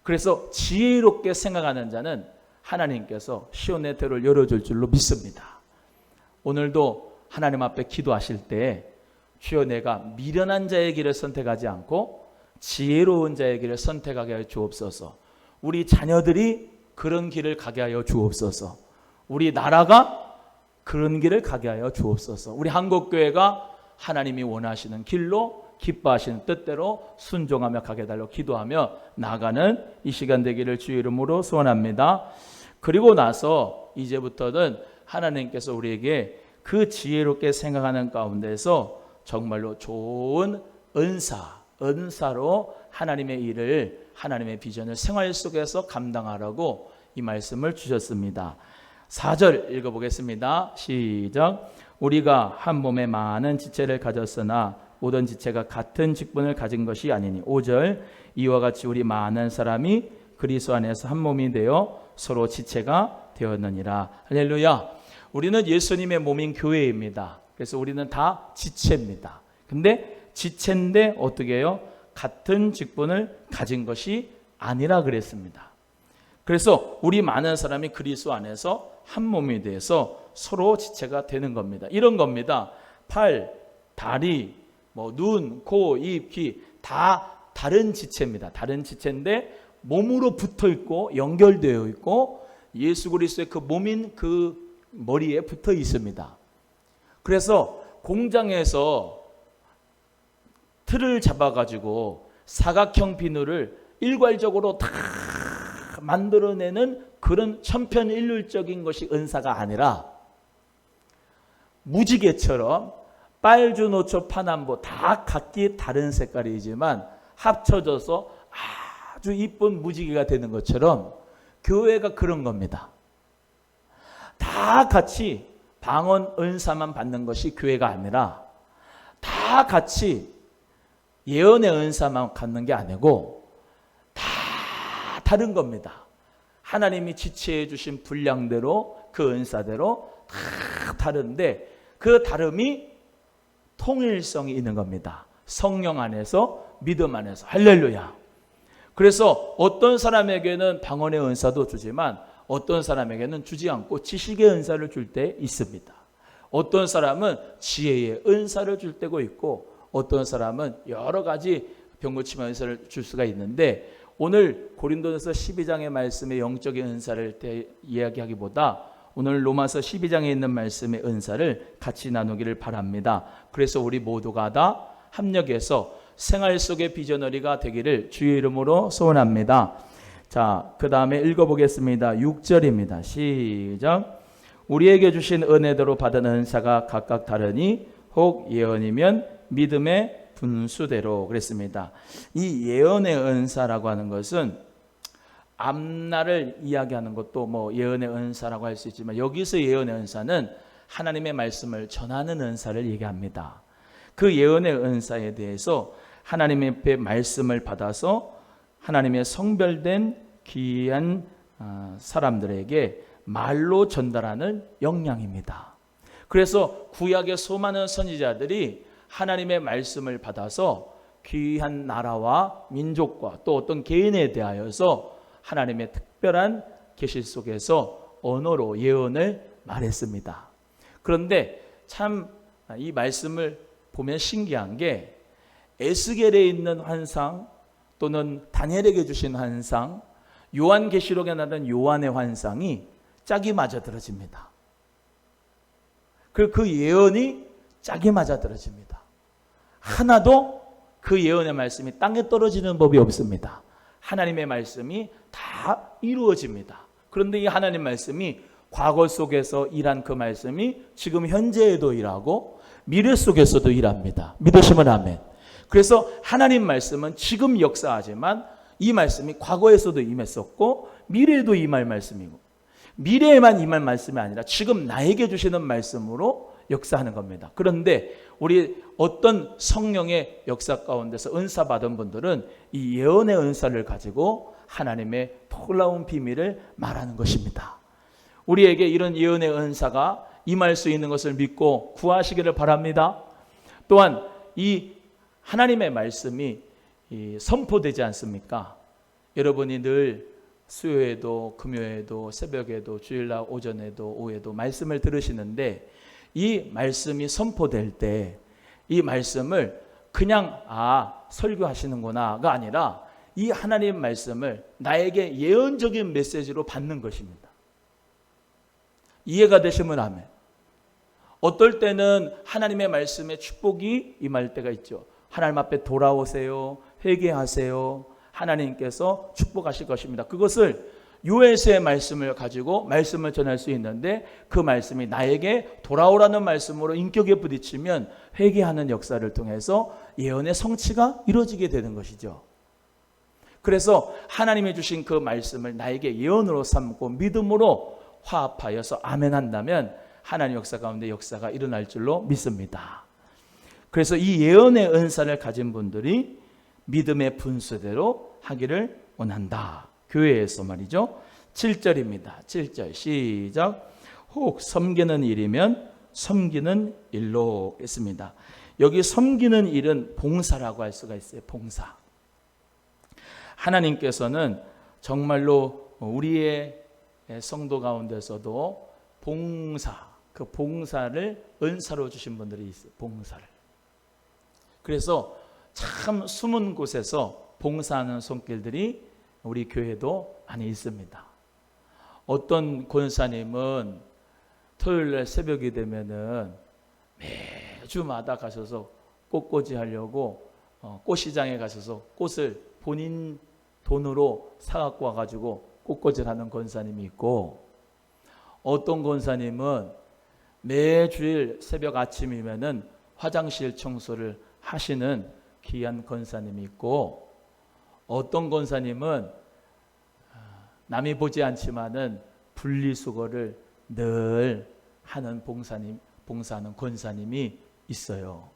그래서 지혜롭게 생각하는 자는 하나님께서 시온의 대로를 열어줄 줄로 믿습니다. 오늘도 하나님 앞에 기도하실 때, 주여 내가 미련한 자의 길을 선택하지 않고 지혜로운 자의 길을 선택하게 하여 주옵소서. 우리 자녀들이 그런 길을 가게 하여 주옵소서. 우리 나라가 그런 길을 가게 하여 주옵소서. 우리 한국교회가 하나님이 원하시는 길로, 기뻐하시는 뜻대로 순종하며 가게 달라고 기도하며 나가는 이 시간 되기를 주의 이름으로 소원합니다. 그리고 나서 이제부터는 하나님께서 우리에게 그 지혜롭게 생각하는 가운데서 정말로 좋은 은사로 하나님의 일을, 하나님의 비전을 생활 속에서 감당하라고 이 말씀을 주셨습니다. 4절 읽어보겠습니다. 시작. 우리가 한 몸에 많은 지체를 가졌으나 모든 지체가 같은 직분을 가진 것이 아니니. 5절. 이와 같이 우리 많은 사람이 그리스도 안에서 한 몸이 되어 서로 지체가 되었느니라. 할렐루야. 우리는 예수님의 몸인 교회입니다. 그래서 우리는 다 지체입니다. 근데 지체인데 어떻게 해요? 같은 직분을 가진 것이 아니라 그랬습니다. 그래서 우리 많은 사람이 그리스도 안에서 한 몸이 돼서 서로 지체가 되는 겁니다. 이런 겁니다. 팔, 다리, 눈, 코, 입, 귀 다 다른 지체입니다. 다른 지체인데 몸으로 붙어 있고 연결되어 있고 예수 그리스도의 그 몸인 그 머리에 붙어 있습니다. 그래서 공장에서 틀을 잡아가지고 사각형 비늘을 일괄적으로 다 만들어내는 그런 천편일률적인 것이 은사가 아니라 무지개처럼 빨주, 노초, 파남보 다 각기 다른 색깔이지만 합쳐져서 아주 이쁜 무지개가 되는 것처럼 교회가 그런 겁니다. 다 같이 방언 은사만 받는 것이 교회가 아니라 다 같이 예언의 은사만 갖는 게 아니고 다 다른 겁니다. 하나님이 지체해 주신 분량대로 그 은사대로 다 다른데 그 다름이 통일성이 있는 겁니다. 성령 안에서 믿음 안에서 할렐루야. 그래서 어떤 사람에게는 방언의 은사도 주지만 어떤 사람에게는 주지 않고 지식의 은사를 줄 때 있습니다. 어떤 사람은 지혜의 은사를 줄 때고 있고 어떤 사람은 여러 가지 병고침의 은사를 줄 수가 있는데 오늘 고린도전서 12장의 말씀의 영적인 은사를 이야기하기보다 오늘 로마서 12장에 있는 말씀의 은사를 같이 나누기를 바랍니다. 그래서 우리 모두가 다 합력해서 생활 속의 비전어리가 되기를 주의 이름으로 소원합니다. 자, 그 다음에 읽어보겠습니다. 6절입니다. 시작. 우리에게 주신 은혜대로 받은 은사가 각각 다르니 혹 예언이면 믿음의 분수대로 그랬습니다. 이 예언의 은사라고 하는 것은 앞날을 이야기하는 것도 예언의 은사라고 할 수 있지만 여기서 예언의 은사는 하나님의 말씀을 전하는 은사를 얘기합니다. 그 예언의 은사에 대해서 하나님의 말씀을 받아서 하나님의 성별된 귀한 사람들에게 말로 전달하는 역량입니다. 그래서 구약의 수많은 선지자들이 하나님의 말씀을 받아서 귀한 나라와 민족과 또 어떤 개인에 대하여서 하나님의 특별한 계시 속에서 언어로 예언을 말했습니다. 그런데 참 이 말씀을 보면 신기한 게 에스겔에 있는 환상 또는 다니엘에게 주신 환상, 요한계시록에 나온 요한의 환상이 짝이 맞아떨어집니다. 그 예언이 짝이 맞아떨어집니다. 하나도 그 예언의 말씀이 땅에 떨어지는 법이 없습니다. 하나님의 말씀이 다 이루어집니다. 그런데 이 하나님 말씀이 과거 속에서 일한 그 말씀이 지금 현재에도 일하고 미래 속에서도 일합니다. 믿으시면 아멘. 그래서 하나님 말씀은 지금 역사하지만 이 말씀이 과거에서도 임했었고 미래에도 임할 말씀이고 미래에만 임할 말씀이 아니라 지금 나에게 주시는 말씀으로 역사하는 겁니다. 그런데 우리 어떤 성령의 역사 가운데서 은사 받은 분들은 이 예언의 은사를 가지고 하나님의 놀라운 비밀을 말하는 것입니다. 우리에게 이런 예언의 은사가 임할 수 있는 것을 믿고 구하시기를 바랍니다. 또한 이 하나님의 말씀이 선포되지 않습니까? 여러분이 늘 수요에도 금요에도 새벽에도 주일날 오전에도 오후에도 말씀을 들으시는데 이 말씀이 선포될 때 이 말씀을 그냥 설교하시는구나가 아니라 이 하나님 말씀을 나에게 예언적인 메시지로 받는 것입니다. 이해가 되시면 아멘. 어떨 때는 하나님의 말씀에 축복이 임할 때가 있죠. 하나님 앞에 돌아오세요. 회개하세요. 하나님께서 축복하실 것입니다. 그것을 요에서의 말씀을 가지고 말씀을 전할 수 있는데 그 말씀이 나에게 돌아오라는 말씀으로 인격에 부딪히면 회개하는 역사를 통해서 예언의 성취가 이루어지게 되는 것이죠. 그래서 하나님이 주신 그 말씀을 나에게 예언으로 삼고 믿음으로 화합하여서 아멘 한다면 하나님 역사 가운데 역사가 일어날 줄로 믿습니다. 그래서 이 예언의 은사를 가진 분들이 믿음의 분수대로 하기를 원한다. 교회에서 말이죠. 7절입니다. 7절 시작. 혹 섬기는 일이면 섬기는 일로 했습니다. 여기 섬기는 일은 봉사라고 할 수가 있어요. 봉사. 하나님께서는 정말로 우리의 성도 가운데서도 봉사, 그 봉사를 은사로 주신 분들이 있어요. 봉사를. 그래서 참 숨은 곳에서 봉사하는 손길들이 우리 교회도 많이 있습니다. 어떤 권사님은 토요일날 새벽이 되면은 매주마다 가셔서 꽃꽂이 하려고 꽃시장에 가셔서 꽃을 본인 돈으로 사갖고 와가지고 꽃꽂이를 하는 권사님이 있고, 어떤 권사님은 매주일 새벽 아침이면은 화장실 청소를 하시는 귀한 권사님이 있고, 어떤 권사님은 남이 보지 않지만은 분리수거를 늘 하는 봉사하는 권사님이 있어요.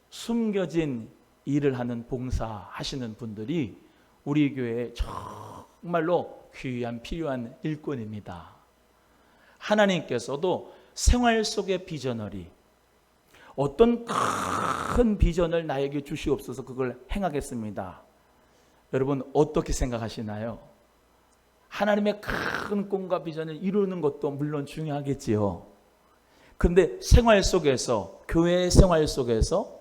숨겨진 일을 하는 봉사하시는 분들이 우리 교회에 정말로 귀한 필요한 일꾼입니다. 하나님께서도 생활 속의 비전너리, 어떤 큰 비전을 나에게 주시옵소서 그걸 행하겠습니다. 여러분 어떻게 생각하시나요? 하나님의 큰 꿈과 비전을 이루는 것도 물론 중요하겠지요. 그런데 생활 속에서, 교회의 생활 속에서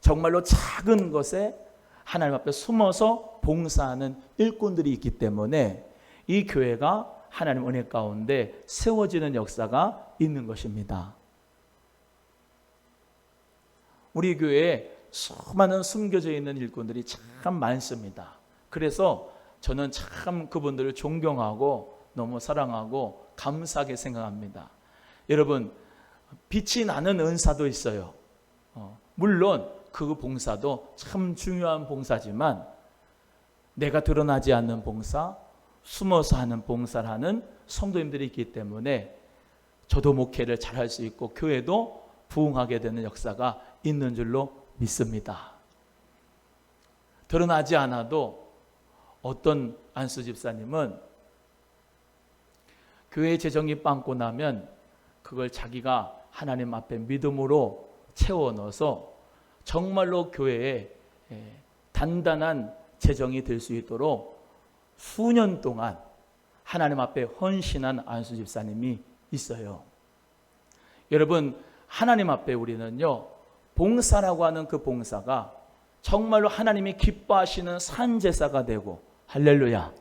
정말로 작은 것에 하나님 앞에 숨어서 봉사하는 일꾼들이 있기 때문에 이 교회가 하나님 은혜 가운데 세워지는 역사가 있는 것입니다. 우리 교회에 수많은 숨겨져 있는 일꾼들이 참 많습니다. 그래서 저는 참 그분들을 존경하고 너무 사랑하고 감사하게 생각합니다. 여러분, 빛이 나는 은사도 있어요. 물론 그 봉사도 참 중요한 봉사지만 내가 드러나지 않는 봉사, 숨어서 하는 봉사를 하는 성도님들이 있기 때문에 저도 목회를 잘할 수 있고 교회도 부흥하게 되는 역사가 있는 줄로 믿습니다. 드러나지 않아도 어떤 안수 집사님은 교회 재정이 빵꾸 나면 그걸 자기가 하나님 앞에 믿음으로 채워 넣어서 정말로 교회에 단단한 재정이 될 수 있도록 수년 동안 하나님 앞에 헌신한 안수 집사님이 있어요. 여러분, 하나님 앞에 우리는요, 봉사라고 하는 그 봉사가 정말로 하나님이 기뻐하시는 산제사가 되고, 할렐루야,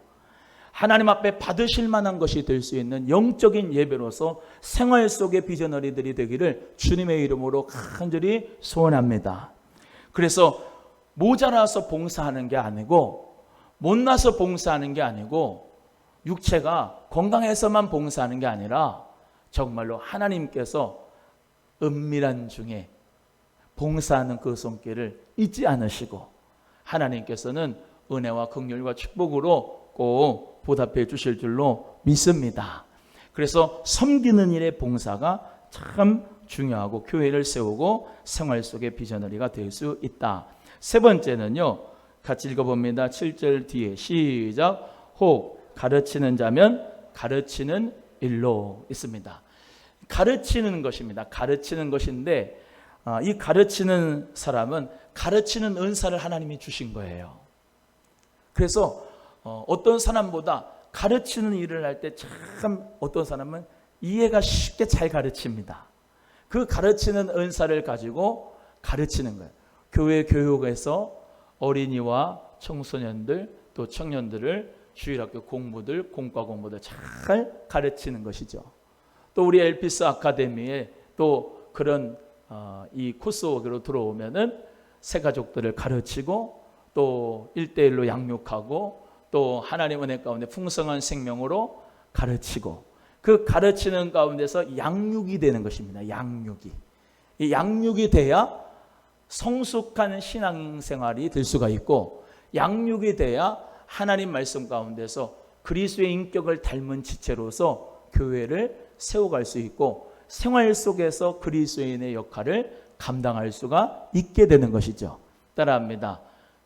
하나님 앞에 받으실 만한 것이 될 수 있는 영적인 예배로서 생활 속의 비전너리들이 되기를 주님의 이름으로 간절히 소원합니다. 그래서 모자라서 봉사하는 게 아니고, 못나서 봉사하는 게 아니고, 육체가 건강해서만 봉사하는 게 아니라 정말로 하나님께서 은밀한 중에 봉사하는 그 손길을 잊지 않으시고 하나님께서는 은혜와 긍휼과 축복으로 꼭 보답해 주실 줄로 믿습니다. 그래서 섬기는 일의 봉사가 참 중요하고 교회를 세우고 생활 속의 비전너리가 될 수 있다. 세 번째는요, 같이 읽어봅니다. 7절 뒤에 시작. 혹 가르치는 자면 가르치는 일로 있습니다. 가르치는 것입니다. 가르치는 것인데 이 가르치는 사람은 가르치는 은사를 하나님이 주신 거예요. 그래서 어떤 사람보다 가르치는 일을 할 때 참 어떤 사람은 이해가 쉽게 잘 가르칩니다. 그 가르치는 은사를 가지고 가르치는 거예요. 교회 교육에서 어린이와 청소년들 또 청년들을 주일학교 공부들, 공과 공부들 잘 가르치는 것이죠. 또 우리 엘피스 아카데미에 또 그런 이 코스워크로 들어오면은 새 가족들을 가르치고 또 1대1로 양육하고 또 하나님 은혜 가운데 풍성한 생명으로 가르치고 그 가르치는 가운데서 양육이 되는 것입니다. 양육이. 이 양육이 돼야 성숙한 신앙생활이 될 수가 있고 양육이 돼야 하나님 말씀 가운데서 그리스도의 인격을 닮은 지체로서 교회를 세워갈 수 있고 생활 속에서 그리스도인의 역할을 감당할 수가 있게 되는 것이죠. 따라합니다.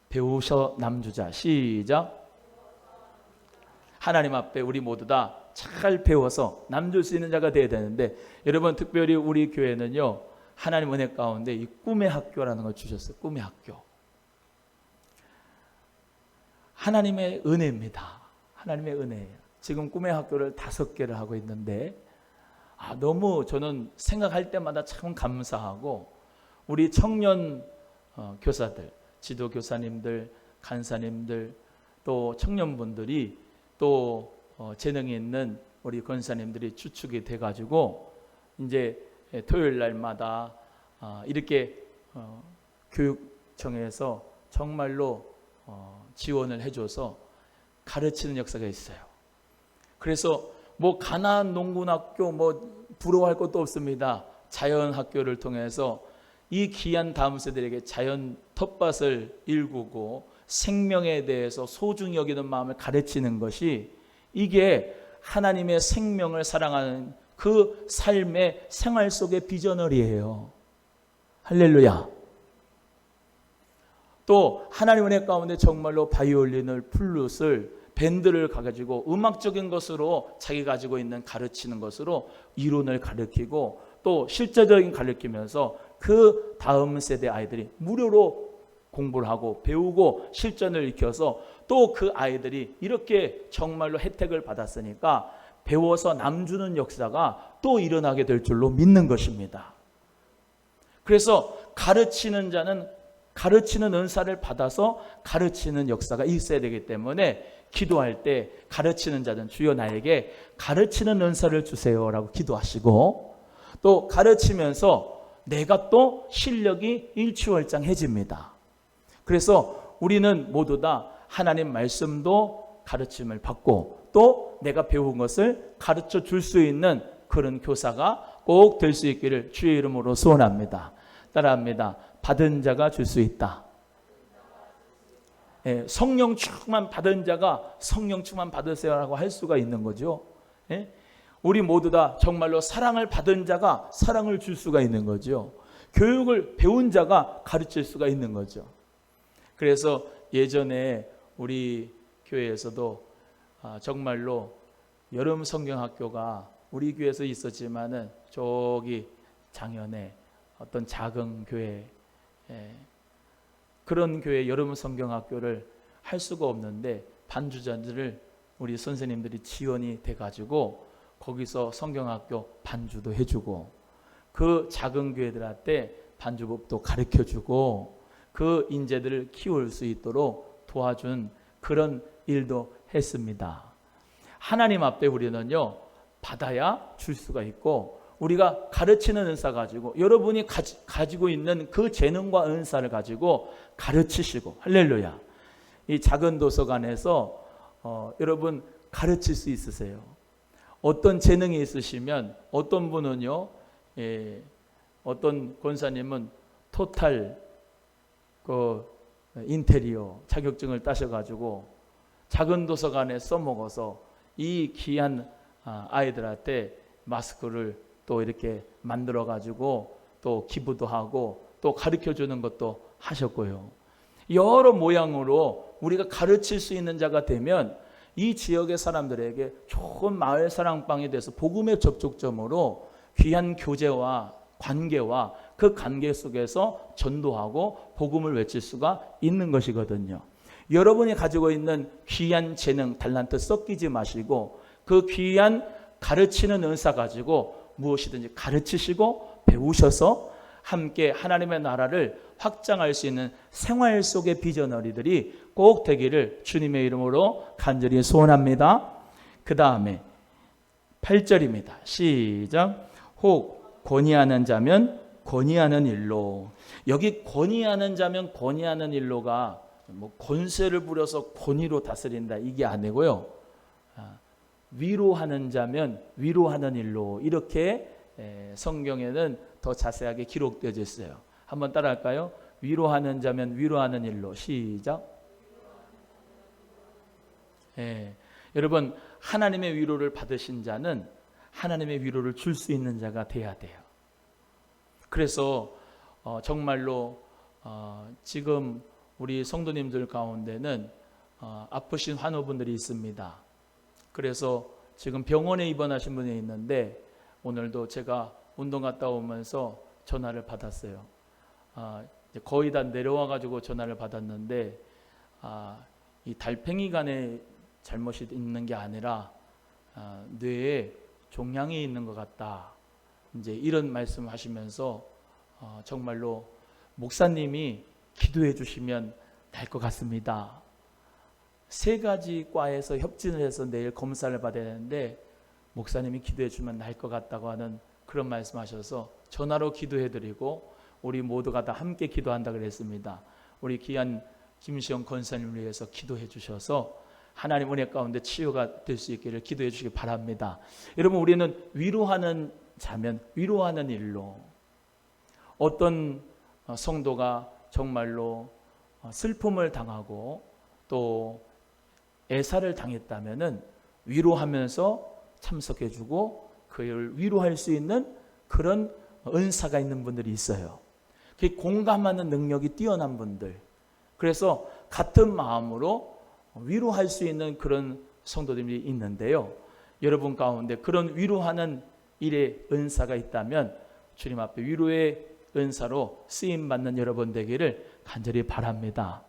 배우셔 남주자. 시작. 하나님 앞에 우리 모두 다 잘 배워서 남줄 수 있는 자가 되어야 되는데 여러분 특별히 우리 교회는요 하나님 은혜 가운데 이 꿈의 학교라는 걸 주셨어요. 꿈의 학교. 하나님의 은혜입니다. 하나님의 은혜예요. 지금 꿈의 학교를 5개를 하고 있는데 너무 저는 생각할 때마다 참 감사하고 우리 청년 교사들, 지도교사님들, 간사님들 또 청년분들이 또 재능이 있는 우리 권사님들이 주축이 돼가지고 이제 토요일 날마다 이렇게 교육청에서 정말로 지원을 해줘서 가르치는 역사가 있어요. 그래서 뭐 가나안 농군학교 뭐 부러워할 것도 없습니다. 자연학교를 통해서 이 귀한 다음 세대에게 자연 텃밭을 일구고 생명에 대해서 소중히 여기는 마음을 가르치는 것이 이게 하나님의 생명을 사랑하는 그 삶의 생활 속의 비전을이에요. 할렐루야. 또 하나님 은혜 가운데 정말로 바이올린을, 플룻을, 밴드를 가지고 음악적인 것으로 자기 가지고 있는 가르치는 것으로 이론을 가르치고 또 실제적인 가르치면서 그 다음 세대 아이들이 무료로 공부를 하고 배우고 실전을 익혀서 또 그 아이들이 이렇게 정말로 혜택을 받았으니까 배워서 남주는 역사가 또 일어나게 될 줄로 믿는 것입니다. 그래서 가르치는 자는 가르치는 은사를 받아서 가르치는 역사가 있어야 되기 때문에 기도할 때 가르치는 자는 주여 나에게 가르치는 은사를 주세요라고 기도하시고 또 가르치면서 내가 또 실력이 일취월장해집니다. 그래서 우리는 모두 다 하나님 말씀도 가르침을 받고 또 내가 배운 것을 가르쳐 줄 수 있는 그런 교사가 꼭 될 수 있기를 주의 이름으로 소원합니다. 따라합니다. 받은 자가 줄 수 있다. 성령 충만 받은 자가 성령 충만 받으세요라고 할 수가 있는 거죠. 우리 모두 다 정말로 사랑을 받은 자가 사랑을 줄 수가 있는 거죠. 교육을 배운 자가 가르칠 수가 있는 거죠. 그래서 예전에 우리 교회에서도 정말로 여름 성경학교가 우리 교회에서 있었지만은 저기 장현에 어떤 작은 교회 그런 교회 여름 성경학교를 할 수가 없는데 반주자들을 우리 선생님들이 지원이 돼가지고 거기서 성경학교 반주도 해주고 그 작은 교회들한테 반주법도 가르쳐주고 그 인재들을 키울 수 있도록 도와준 그런 일도 했습니다. 하나님 앞에 우리는요 받아야 줄 수가 있고 우리가 가르치는 은사 가지고 여러분이 가지고 있는 그 재능과 은사를 가지고 가르치시고 할렐루야. 이 작은 도서관에서 여러분 가르칠 수 있으세요. 어떤 재능이 있으시면 어떤 분은요 어떤 권사님은 토탈 인테리어 자격증을 따셔가지고 작은 도서관에 써먹어서 이 귀한 아이들한테 마스크를 또 이렇게 만들어가지고 또 기부도 하고 또 가르쳐주는 것도 하셨고요. 여러 모양으로 우리가 가르칠 수 있는 자가 되면 이 지역의 사람들에게 좋은 마을 사랑방에 대해서 복음의 접촉점으로 귀한 교제와 관계와 그 관계 속에서 전도하고 복음을 외칠 수가 있는 것이거든요. 여러분이 가지고 있는 귀한 재능, 달란트 섞이지 마시고 그 귀한 가르치는 은사 가지고 무엇이든지 가르치시고 배우셔서 함께 하나님의 나라를 확장할 수 있는 생활 속의 비전어리들이 꼭 되기를 주님의 이름으로 간절히 소원합니다. 그 다음에 8절입니다. 시작. 혹 권위하는 자면 권위하는 일로. 여기 권위하는 자면 권위하는 일로가 뭐 권세를 부려서 권위로 다스린다 이게 아니고요. 위로하는 자면 위로하는 일로 이렇게 성경에는 더 자세하게 기록되어 있어요. 한번 따라할까요? 위로하는 자면 위로하는 일로. 시작. 여러분 하나님의 위로를 받으신 자는 하나님의 위로를 줄 수 있는 자가 돼야 돼요. 그래서 정말로 지금 우리 성도님들 가운데는 아프신 환우분들이 있습니다. 그래서 지금 병원에 입원하신 분이 있는데 오늘도 제가 운동 갔다 오면서 전화를 받았어요. 거의 다 내려와 가지고 전화를 받았는데 이 달팽이관에 잘못이 있는 게 아니라 뇌에 종양이 있는 것 같다. 이제 이런 말씀하시면서 정말로 목사님이 기도해 주시면 날 것 같습니다. 3가지 과에서 협진을 해서 내일 검사를 받아야 되는데 목사님이 기도해 주면 날 것 같다고 하는 그런 말씀하셔서 전화로 기도해 드리고 우리 모두가 다 함께 기도한다 그랬습니다. 우리 귀한 김시영 권사님을 위해서 기도해 주셔서 하나님 은혜 가운데 치유가 될 수 있기를 기도해 주시기 바랍니다. 여러분, 우리는 위로하는 자면 위로하는 일로, 어떤 성도가 정말로 슬픔을 당하고 또 애사를 당했다면은 위로하면서 참석해 주고 그를 위로할 수 있는 그런 은사가 있는 분들이 있어요. 그 공감하는 능력이 뛰어난 분들, 그래서 같은 마음으로 위로할 수 있는 그런 성도들이 있는데요. 여러분 가운데 그런 위로하는 일에 은사가 있다면 주님 앞에 위로의 은사로 쓰임받는 여러분 되기를 간절히 바랍니다.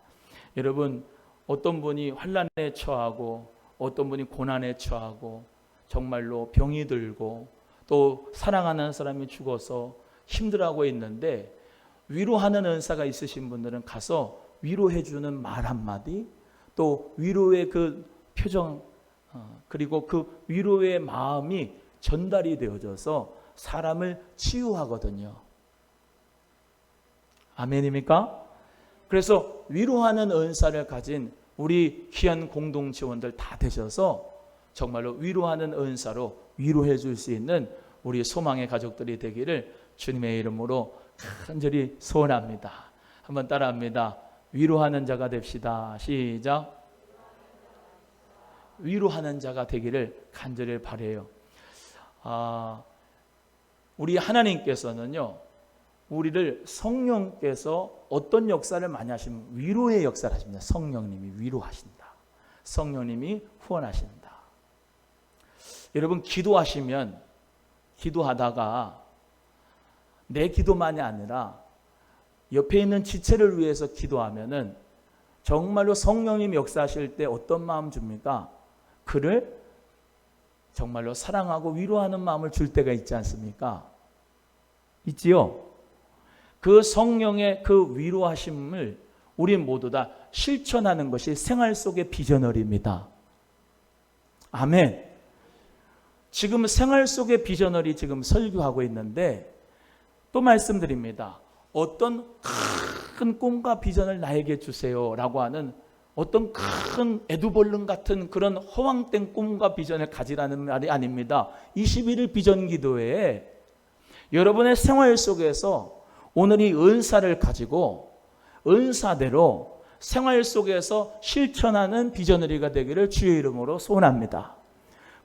여러분, 어떤 분이 환난에 처하고 어떤 분이 고난에 처하고 정말로 병이 들고 또 사랑하는 사람이 죽어서 힘들어하고 있는데 위로하는 은사가 있으신 분들은 가서 위로해주는 말 한마디, 또 위로의 그 표정, 그리고 그 위로의 마음이 전달이 되어져서 사람을 치유하거든요. 아멘입니까? 그래서 위로하는 은사를 가진 우리 귀한 공동체원들 다 되셔서 정말로 위로하는 은사로 위로해 줄 수 있는 우리 소망의 가족들이 되기를 주님의 이름으로 간절히 소원합니다. 한번 따라합니다. 위로하는 자가 됩시다. 시작. 위로하는 자가 되기를 간절히 바라요. 우리 하나님께서는요, 우리를 성령께서 어떤 역사를 많이 하시면 위로의 역사를 하십니다. 성령님이 위로하신다. 성령님이 후원하신다. 여러분, 기도하시면 기도하다가 내 기도만이 아니라 옆에 있는 지체를 위해서 기도하면은 정말로 성령님이 역사하실 때 어떤 마음 줍니까? 그를 정말로 사랑하고 위로하는 마음을 줄 때가 있지 않습니까? 있지요? 그 성령의 그 위로하심을 우리 모두 다 실천하는 것이 생활 속의 비전널입니다. 아멘. 지금 생활 속의 비전널이 지금 설교하고 있는데 또 말씀드립니다. 어떤 큰 꿈과 비전을 나에게 주세요 라고 하는 어떤 큰 에두벌룬 같은 그런 허황된 꿈과 비전을 가지라는 말이 아닙니다. 21일 비전 기도회에 여러분의 생활 속에서 오늘 이 은사를 가지고 은사대로 생활 속에서 실천하는 비전너리가 되기를 주의 이름으로 소원합니다.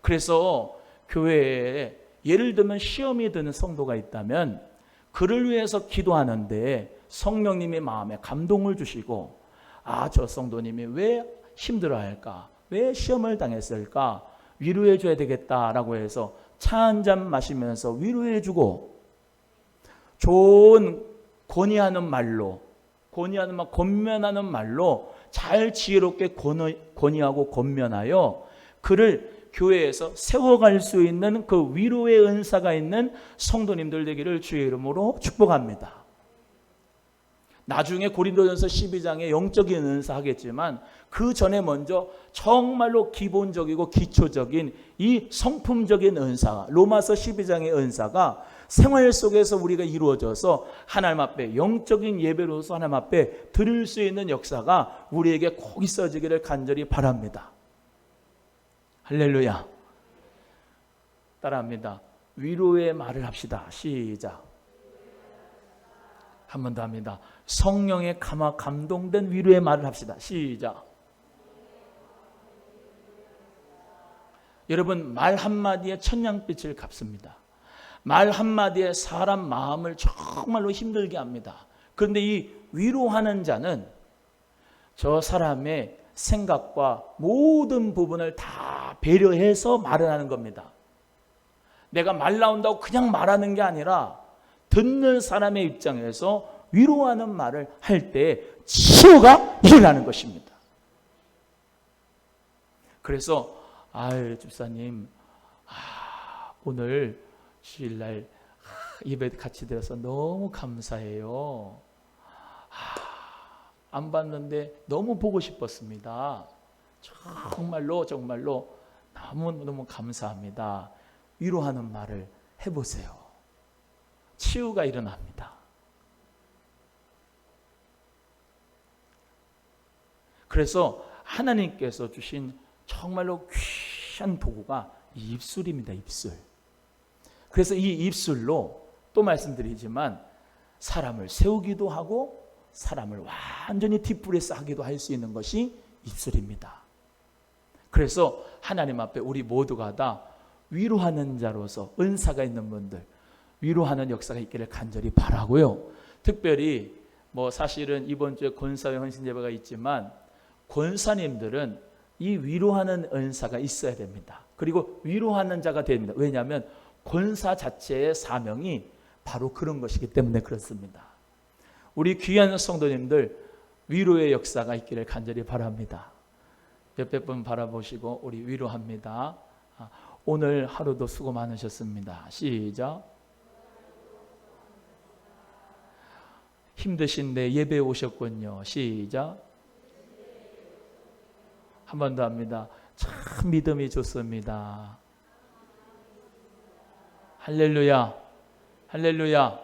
그래서 교회에 예를 들면 시험이 드는 성도가 있다면 그를 위해서 기도하는데 성령님의 마음에 감동을 주시고 저 성도님이 왜 힘들어할까? 왜 시험을 당했을까? 위로해 줘야 되겠다라고 해서 차 한 잔 마시면서 위로해 주고 좋은 권위하는 말로 권면하는 말로 잘 지혜롭게 권위하고 권면하여 그를 교회에서 세워갈 수 있는 그 위로의 은사가 있는 성도님들 되기를 주의 이름으로 축복합니다. 나중에 고린도전서 12장에 영적인 은사 하겠지만 그 전에 먼저 정말로 기본적이고 기초적인 이 성품적인 은사, 로마서 12장의 은사가 생활 속에서 우리가 이루어져서 하나님 앞에 영적인 예배로서 하나님 앞에 드릴 수 있는 역사가 우리에게 꼭 있어지기를 간절히 바랍니다. 할렐루야. 따라합니다. 위로의 말을 합시다. 시작. 한 번 더 합니다. 성령의 감동된 위로의 말을 합시다. 시작. 여러분, 말 한마디에 천냥빛을 갚습니다. 말 한마디에 사람 마음을 정말로 힘들게 합니다. 그런데 이 위로하는 자는 저 사람의 생각과 모든 부분을 다 배려해서 말을 하는 겁니다. 내가 말 나온다고 그냥 말하는 게 아니라 듣는 사람의 입장에서 위로하는 말을 할 때 치유가 일어나는 것입니다. 그래서 집사님 오늘 주일날 예배 같이 드려서 너무 감사해요. 안 봤는데 너무 보고 싶었습니다. 정말로 너무너무 감사합니다. 위로하는 말을 해보세요. 치유가 일어납니다. 그래서 하나님께서 주신 정말로 귀한 도구가 이 입술입니다. 입술. 그래서 이 입술로 또 말씀드리지만 사람을 세우기도 하고 사람을 완전히 뒷불에서 하기도 할 수 있는 것이 입술입니다. 그래서 하나님 앞에 우리 모두가 다 위로하는 자로서 은사가 있는 분들, 위로하는 역사가 있기를 간절히 바라고요. 특별히 사실은 이번 주에 권사회 헌신 예배가 있지만 권사님들은 이 위로하는 은사가 있어야 됩니다. 그리고 위로하는 자가 됩니다. 왜냐하면 권사 자체의 사명이 바로 그런 것이기 때문에 그렇습니다. 우리 귀한 성도님들 위로의 역사가 있기를 간절히 바랍니다. 옆에 분 바라보시고 우리 위로합니다. 오늘 하루도 수고 많으셨습니다. 시작. 힘드신데 예배에 오셨군요. 시작. 한 번 더 합니다. 참 믿음이 좋습니다. 할렐루야. 할렐루야.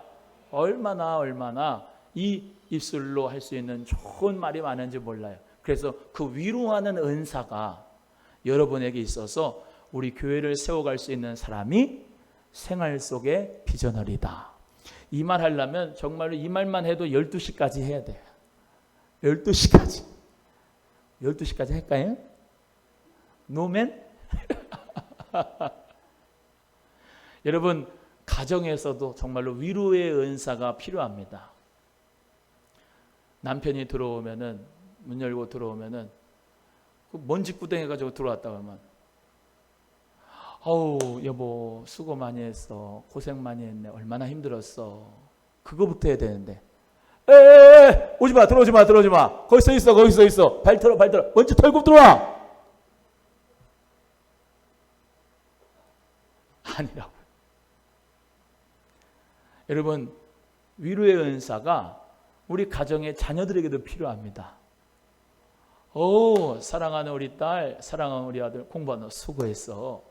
얼마나 이 입술로 할 수 있는 좋은 말이 많은지 몰라요. 그래서 그 위로하는 은사가 여러분에게 있어서 우리 교회를 세워갈 수 있는 사람이 생활 속에 빚어너리다. 이 말 하려면 정말로 이 말만 해도 12시까지 해야 돼요. 12시까지. 12시까지 할까요? 노맨? 여러분, 가정에서도 정말로 위로의 은사가 필요합니다. 남편이 들어오면은, 문 열고 들어오면은, 먼지 구덩이 가지고 들어왔다고 하면, 어우, 여보, 수고 많이 했어. 고생 많이 했네. 얼마나 힘들었어. 그거부터 해야 되는데, 에에에 오지 마, 들어오지 마. 거기 서 있어. 발 털어. 먼저 털고 들어와. 아니라고. 여러분, 위로의 은사가 우리 가정의 자녀들에게도 필요합니다. 오, 사랑하는 우리 딸, 사랑하는 우리 아들, 공부하는 너 수고했어.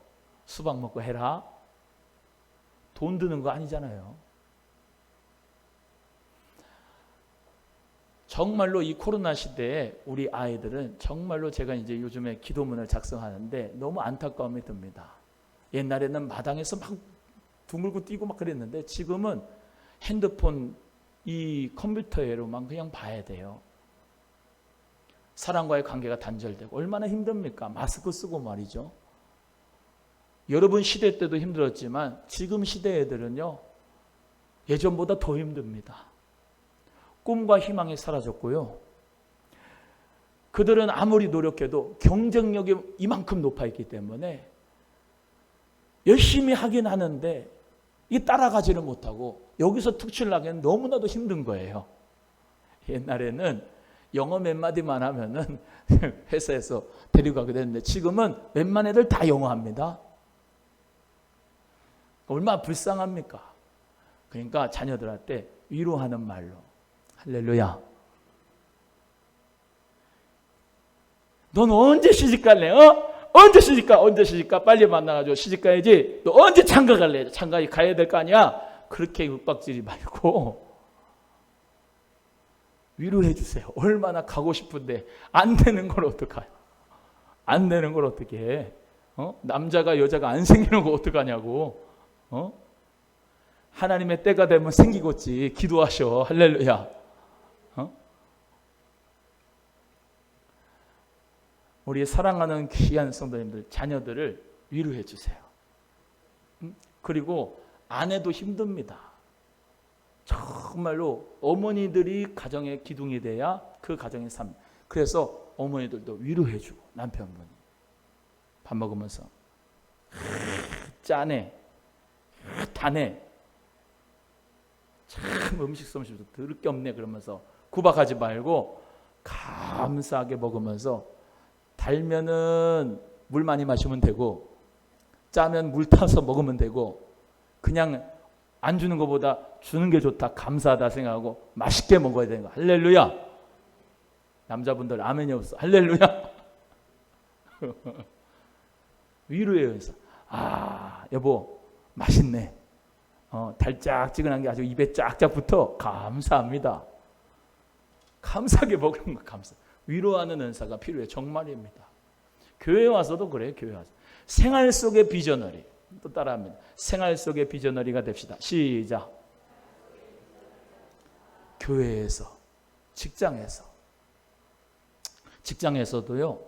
수박 먹고 해라. 돈 드는 거 아니잖아요. 정말로 이 코로나 시대에 우리 아이들은 정말로 제가 이제 요즘에 기도문을 작성하는데 너무 안타까움이 듭니다. 옛날에는 마당에서 막 둥글고 뛰고 막 그랬는데 지금은 핸드폰, 이 컴퓨터에로만 그냥 봐야 돼요. 사람과의 관계가 단절되고 얼마나 힘듭니까? 마스크 쓰고 말이죠. 여러분 시대 때도 힘들었지만 지금 시대 애들은요 예전보다 더 힘듭니다. 꿈과 희망이 사라졌고요. 그들은 아무리 노력해도 경쟁력이 이만큼 높아 있기 때문에 열심히 하긴 하는데 이 따라가지를 못하고 여기서 툭칠 나기엔 너무나도 힘든 거예요. 옛날에는 영어 몇 마디만 하면은 회사에서 데리고 가게 됐는데 지금은 웬만한 애들 다 영어 합니다. 얼마나 불쌍합니까? 그러니까 자녀들한테 위로하는 말로 할렐루야. 넌 언제 시집갈래? 언제 시집가? 빨리 만나가지고 시집가야지. 너 언제 장가 갈래? 장가 가야 될 거 아니야? 그렇게 윽박지르지 말고 위로해 주세요. 얼마나 가고 싶은데 안 되는 걸 어떡해요? 안 되는 걸 어떻게 해? 남자가 여자가 안 생기는 거 어떡하냐고. 하나님의 때가 되면 생기겠지. 기도하셔. 할렐루야. 우리 사랑하는 귀한 성도님들, 자녀들을 위로해 주세요. 그리고 아내도 힘듭니다. 정말로 어머니들이 가정의 기둥이 돼야 그 가정의 삶. 그래서 어머니들도 위로해 주고 남편분이 밥 먹으면서 짜네, 다네, 참 음식 솜씨도 들을 게 없네 그러면서 구박하지 말고 감사하게 먹으면서 달면은 물 많이 마시면 되고 짜면 물 타서 먹으면 되고 그냥 안 주는 것보다 주는 게 좋다, 감사하다 생각하고 맛있게 먹어야 되는 거. 할렐루야. 남자분들 아멘이 없어. 할렐루야. 위로의 은사. 아, 여보 맛있네. 달짝지근한 게 아주 입에 쫙쫙 붙어. 감사합니다. 감사하게 먹는 거. 감사. 위로하는 은사가 필요해. 정말입니다. 교회 와서도 그래요. 교회 와서. 생활 속의 비전너리. 또 따라합니다. 생활 속의 비전너리가 됩시다. 시작. 교회에서, 직장에서도요.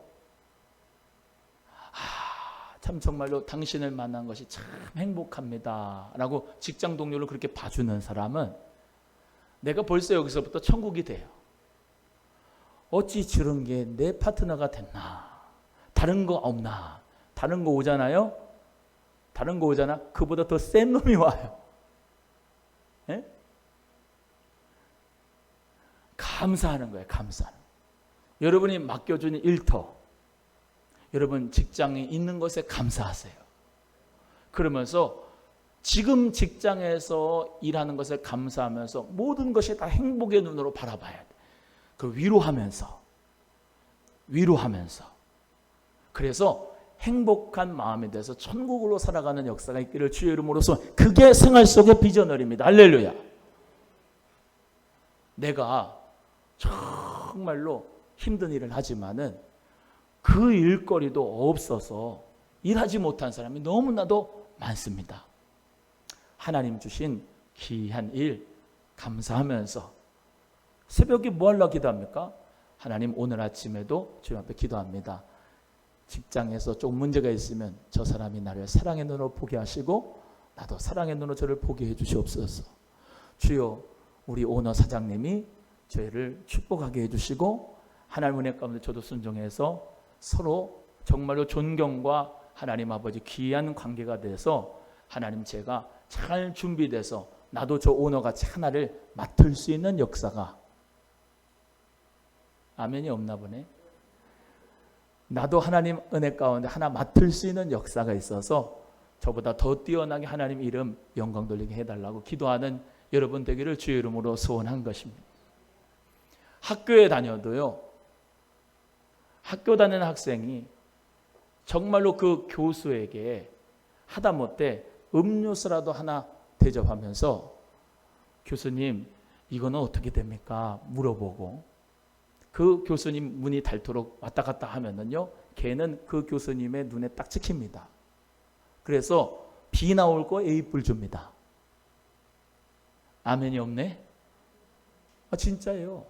참 정말로 당신을 만난 것이 참 행복합니다 라고 직장 동료를 그렇게 봐주는 사람은 내가 벌써 여기서부터 천국이 돼요. 어찌 저런 게 내 파트너가 됐나. 다른 거 없나. 다른 거 오잖아요. 다른 거 오잖아. 그보다 더 센 놈이 와요. 예? 감사하는 거예요. 감사하는. 여러분이 맡겨준 일터, 여러분 직장에 있는 것에 감사하세요. 그러면서 지금 직장에서 일하는 것에 감사하면서 모든 것이 다 행복의 눈으로 바라봐야 돼. 그 위로하면서. 그래서 행복한 마음이 돼서 천국으로 살아가는 역사가 있기를 주의 이름으로서 그게 생활 속의 비전너리입니다. 할렐루야. 내가 정말로 힘든 일을 하지만은 그 일거리도 없어서 일하지 못한 사람이 너무나도 많습니다. 하나님 주신 귀한 일 감사하면서 새벽에 뭐 하려고 기도합니까? 하나님 오늘 아침에도 주님 앞에 기도합니다. 직장에서 좀 문제가 있으면 저 사람이 나를 사랑의 눈으로 보게 하시고 나도 사랑의 눈으로 저를 보게 해주시옵소서. 주여 우리 오너 사장님이 저희를 축복하게 해주시고 하나님 은혜 가운데 저도 순종해서 서로 정말로 존경과 하나님 아버지 귀한 관계가 돼서 하나님 제가 잘 준비돼서 나도 저 오너같이 하나를 맡을 수 있는 역사가 아멘이 없나 보네. 나도 하나님 은혜 가운데 하나 맡을 수 있는 역사가 있어서 저보다 더 뛰어나게 하나님 이름 영광 돌리게 해달라고 기도하는 여러분 되기를 주의 이름으로 소원한 것입니다. 학교에 다녀도요. 학교 다니는 학생이 정말로 그 교수에게 하다못해 음료수라도 하나 대접하면서 교수님 이거는 어떻게 됩니까? 물어보고 그 교수님 문이 닳도록 왔다 갔다 하면은요, 걔는 그 교수님의 눈에 딱 찍힙니다. 그래서 B 나올 거 A 뿔 줍니다. 아멘이 없네? 진짜예요.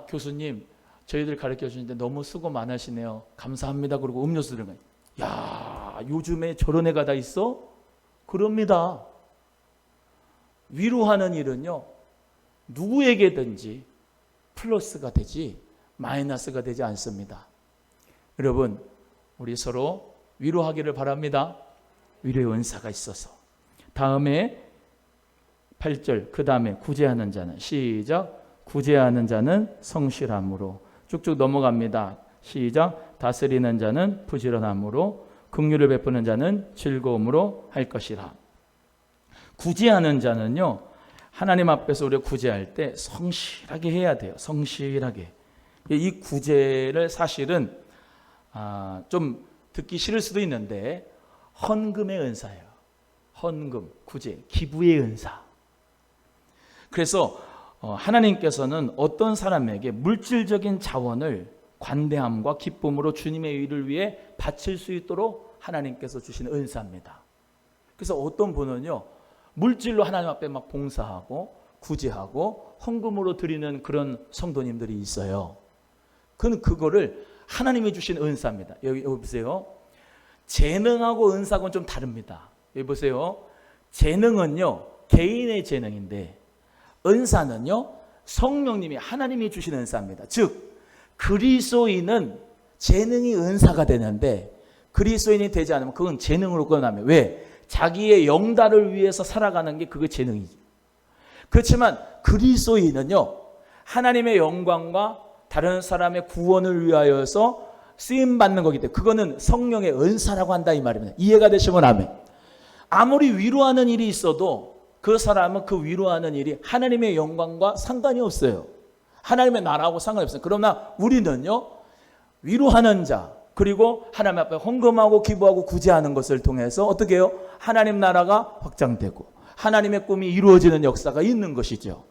교수님 저희들 가르쳐 주시는데 너무 수고 많으시네요. 감사합니다. 그러고 음료수 들으면 야 요즘에 저런 애가 다 있어? 그럽니다. 위로하는 일은요 누구에게든지 플러스가 되지 마이너스가 되지 않습니다. 여러분 우리 서로 위로하기를 바랍니다. 위로의 은사가 있어서. 다음에 8절 그 다음에 구제하는 자는 시작. 구제하는 자는 성실함으로 쭉쭉 넘어갑니다. 시작. 다스리는 자는 부지런함으로 긍휼을 베푸는 자는 즐거움으로 할 것이라. 구제하는 자는요 하나님 앞에서 우리가 구제할 때 성실하게 해야 돼요. 성실하게. 이 구제를 사실은 좀 듣기 싫을 수도 있는데 헌금의 은사예요. 헌금, 구제, 기부의 은사. 그래서 하나님께서는 어떤 사람에게 물질적인 자원을 관대함과 기쁨으로 주님의 일을 위해 바칠 수 있도록 하나님께서 주신 은사입니다. 그래서 어떤 분은요 물질로 하나님 앞에 막 봉사하고 구제하고 헌금으로 드리는 그런 성도님들이 있어요. 그거를 하나님이 주신 은사입니다. 여기 보세요. 재능하고 은사하고는 좀 다릅니다. 여기 보세요. 재능은요 개인의 재능인데 은사는요 성령님이 하나님이 주신 은사입니다. 즉 그리스도인은 재능이 은사가 되는데 그리스도인이 되지 않으면 그건 재능으로 끝나면 왜? 자기의 영달을 위해서 살아가는 게 그게 재능이죠. 그렇지만 그리스도인은요 하나님의 영광과 다른 사람의 구원을 위하여서 쓰임 받는 거기 때문에 그거는 성령의 은사라고 한다 이 말입니다. 이해가 되시면 아멘. 아무리 위로하는 일이 있어도 그 사람은 그 위로하는 일이 하나님의 영광과 상관이 없어요. 하나님의 나라하고 상관이 없어요. 그러나 우리는요, 위로하는 자, 그리고 하나님 앞에 헌금하고 기부하고 구제하는 것을 통해서 어떻게 해요? 하나님 나라가 확장되고 하나님의 꿈이 이루어지는 역사가 있는 것이죠.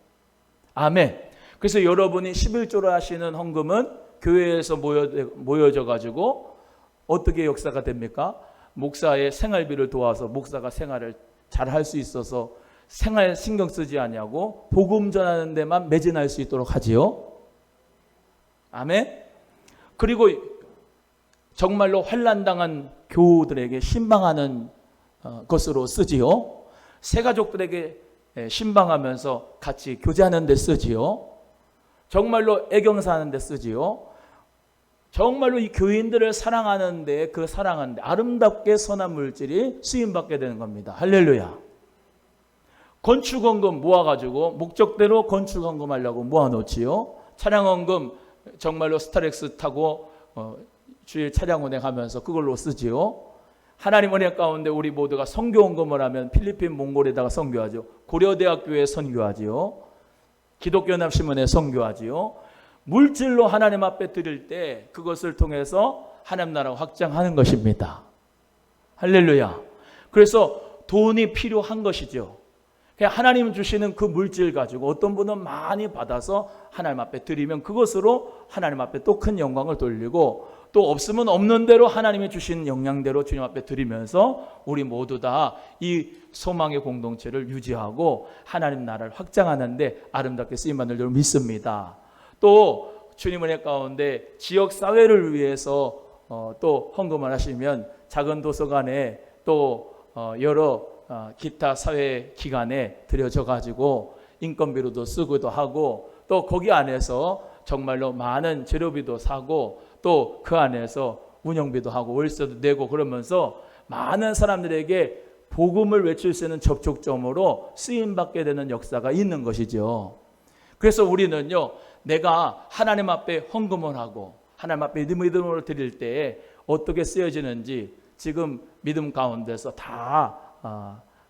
아멘. 그래서 여러분이 11조로 하시는 헌금은 교회에서 모여져 가지고 어떻게 역사가 됩니까? 목사의 생활비를 도와서 목사가 생활을 잘 할 수 있어서 생활 신경 쓰지 않냐고 복음 전하는 데만 매진할 수 있도록 하지요. 아멘. 그리고 정말로 환난당한 교우들에게 신방하는 것으로 쓰지요. 새가족들에게 신방하면서 같이 교제하는 데 쓰지요. 정말로 애경사하는 데 쓰지요. 정말로 이 교인들을 사랑하는데 그 사랑하는데 아름답게 선한 물질이 쓰임받게 되는 겁니다. 할렐루야. 건축헌금 모아가지고 목적대로 건축헌금 하려고 모아놓지요. 차량헌금 정말로 스타렉스 타고 주일 차량 운행하면서 그걸로 쓰지요. 하나님 은혜 가운데 우리 모두가 선교헌금을 하면 필리핀 몽골에다가 선교하죠. 고려대학교에 선교하지요. 기독교연합신문에 선교하지요. 물질로 하나님 앞에 드릴 때 그것을 통해서 하나님 나라가 확장하는 것입니다. 할렐루야. 그래서 돈이 필요한 것이죠. 그냥 하나님 주시는 그 물질 가지고 어떤 분은 많이 받아서 하나님 앞에 드리면 그것으로 하나님 앞에 또 큰 영광을 돌리고 또 없으면 없는 대로 하나님이 주신 영양대로 주님 앞에 드리면서 우리 모두 다 이 소망의 공동체를 유지하고 하나님 나라를 확장하는데 아름답게 쓰임받는 줄 믿습니다. 또 주님 은혜 가운데 지역 사회를 위해서 또 헌금을 하시면 작은 도서관에 또 여러 기타 사회 기관에 들여져 가지고 인건비로도 쓰기도 하고 또 거기 안에서 정말로 많은 재료비도 사고 또 그 안에서 운영비도 하고 월세도 내고 그러면서 많은 사람들에게 복음을 외칠 수 있는 접촉점으로 쓰임받게 되는 역사가 있는 것이죠. 그래서 우리는요, 내가 하나님 앞에 헌금을 하고 하나님 앞에 믿음으로 드릴 때 어떻게 쓰여지는지 지금 믿음 가운데서 다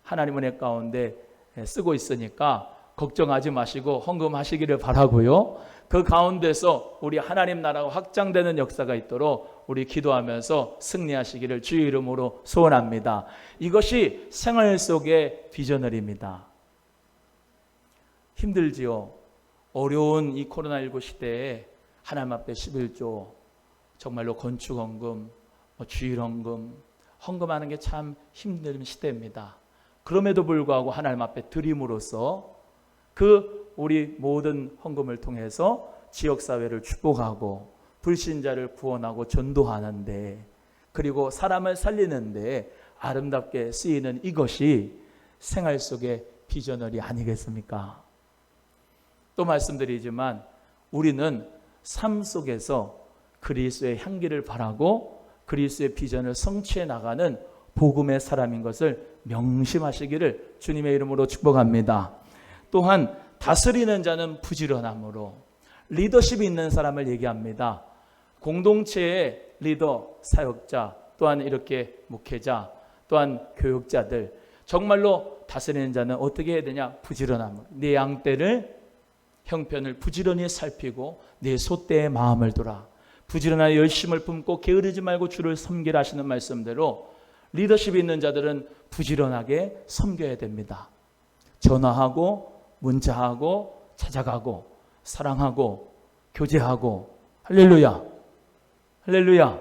하나님 은혜 가운데 쓰고 있으니까 걱정하지 마시고 헌금하시기를 바라고요. 그 가운데서 우리 하나님 나라가 확장되는 역사가 있도록 우리 기도하면서 승리하시기를 주의 이름으로 소원합니다. 이것이 생활 속의 비전을입니다. 힘들지요. 어려운 이 코로나19 시대에 하나님 앞에 11조 정말로 건축헌금, 주일헌금, 헌금하는 게 참 힘든 시대입니다. 그럼에도 불구하고 하나님 앞에 드림으로써 그 우리 모든 헌금을 통해서 지역사회를 축복하고 불신자를 구원하고 전도하는데 그리고 사람을 살리는데 아름답게 쓰이는 이것이 생활 속의 비전을이 아니겠습니까? 또 말씀드리지만 우리는 삶 속에서 그리스도의 향기를 바라고 그리스도의 비전을 성취해 나가는 복음의 사람인 것을 명심하시기를 주님의 이름으로 축복합니다. 또한 다스리는 자는 부지런함으로 리더십이 있는 사람을 얘기합니다. 공동체의 리더, 사역자, 또한 이렇게 목회자, 또한 교육자들 정말로 다스리는 자는 어떻게 해야 되냐? 부지런함으로 내 양떼를 형편을 부지런히 살피고 내 소떼의 마음을 돌아 부지런하여 열심을 품고 게으르지 말고 주를 섬기라 하시는 말씀대로 리더십이 있는 자들은 부지런하게 섬겨야 됩니다. 전화하고 문자하고 찾아가고 사랑하고 교제하고 할렐루야. 할렐루야.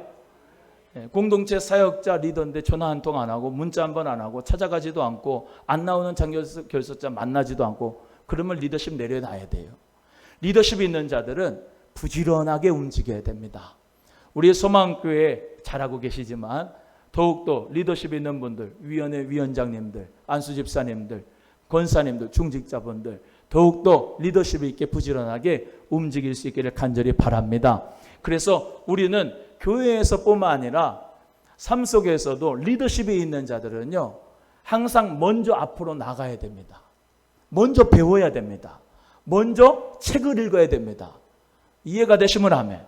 공동체 사역자 리더인데 전화 한 통 안 하고 문자 한 번 안 하고 찾아가지도 않고 안 나오는 장결석자 만나지도 않고 그러면 리더십 내려놔야 돼요. 리더십이 있는 자들은 부지런하게 움직여야 됩니다. 우리 소망교회 잘하고 계시지만 더욱더 리더십 있는 분들, 위원회 위원장님들, 안수집사님들, 권사님들, 중직자분들 더욱더 리더십 있게 부지런하게 움직일 수 있기를 간절히 바랍니다. 그래서 우리는 교회에서 뿐만 아니라 삶 속에서도 리더십이 있는 자들은요 항상 먼저 앞으로 나가야 됩니다. 먼저 배워야 됩니다. 먼저 책을 읽어야 됩니다. 이해가 되시면 아멘.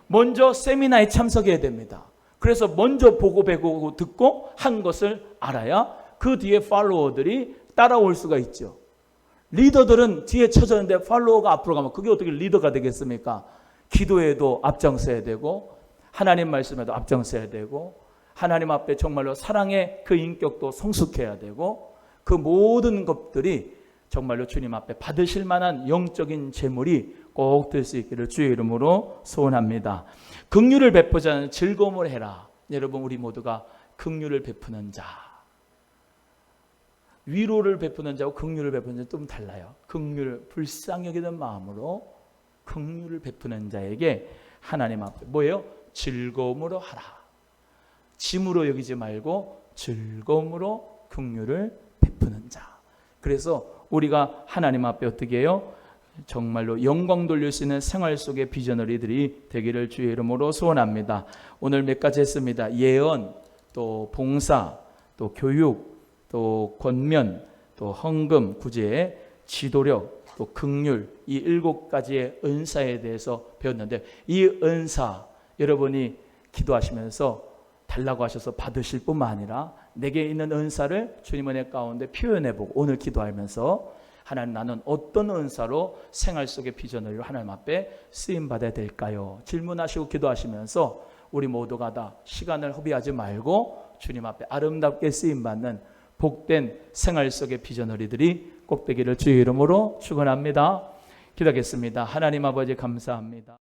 먼저 세미나에 참석해야 됩니다. 그래서 먼저 보고 배우고 듣고 한 것을 알아야 그 뒤에 팔로워들이 따라올 수가 있죠. 리더들은 뒤에 쳐졌는데 팔로워가 앞으로 가면 그게 어떻게 리더가 되겠습니까? 기도에도 앞장서야 되고 하나님 말씀에도 앞장서야 되고 하나님 앞에 정말로 사랑의 그 인격도 성숙해야 되고 그 모든 것들이 정말로 주님 앞에 받으실 만한 영적인 재물이 꼭 될 수 있기를 주의 이름으로 소원합니다. 긍휼을 베푸자는 즐거움을 해라. 여러분 우리 모두가 긍휼을 베푸는 자, 위로를 베푸는 자하고 긍휼을 베푸는 자는 좀 달라요. 긍휼, 불쌍히 여기는 마음으로 긍휼을 베푸는 자에게 하나님 앞에 뭐예요? 즐거움으로 하라. 짐으로 여기지 말고 즐거움으로 긍휼을 베푸는 자. 그래서 우리가 하나님 앞에 어떻게 해요? 정말로 영광 돌릴 수 있는 생활 속의 비전어리들이 되기를 주의 이름으로 소원합니다. 오늘 몇 가지 했습니다. 예언, 또 봉사, 또 교육, 또 권면, 또 헌금, 구제, 지도력, 또 긍휼, 이 7가지의 은사에 대해서 배웠는데 이 은사 여러분이 기도하시면서 달라고 하셔서 받으실 뿐만 아니라 내게 있는 은사를 주님의 은혜 가운데 표현해보고 오늘 기도하면서 하나님 나는 어떤 은사로 생활 속의 비전을 하나님 앞에 쓰임받아야 될까요? 질문하시고 기도하시면서 우리 모두가 다 시간을 허비하지 말고 주님 앞에 아름답게 쓰임받는 복된 생활 속의 비전어리들이 꼭 되기를 주의 이름으로 축원합니다. 기도하겠습니다. 하나님 아버지 감사합니다.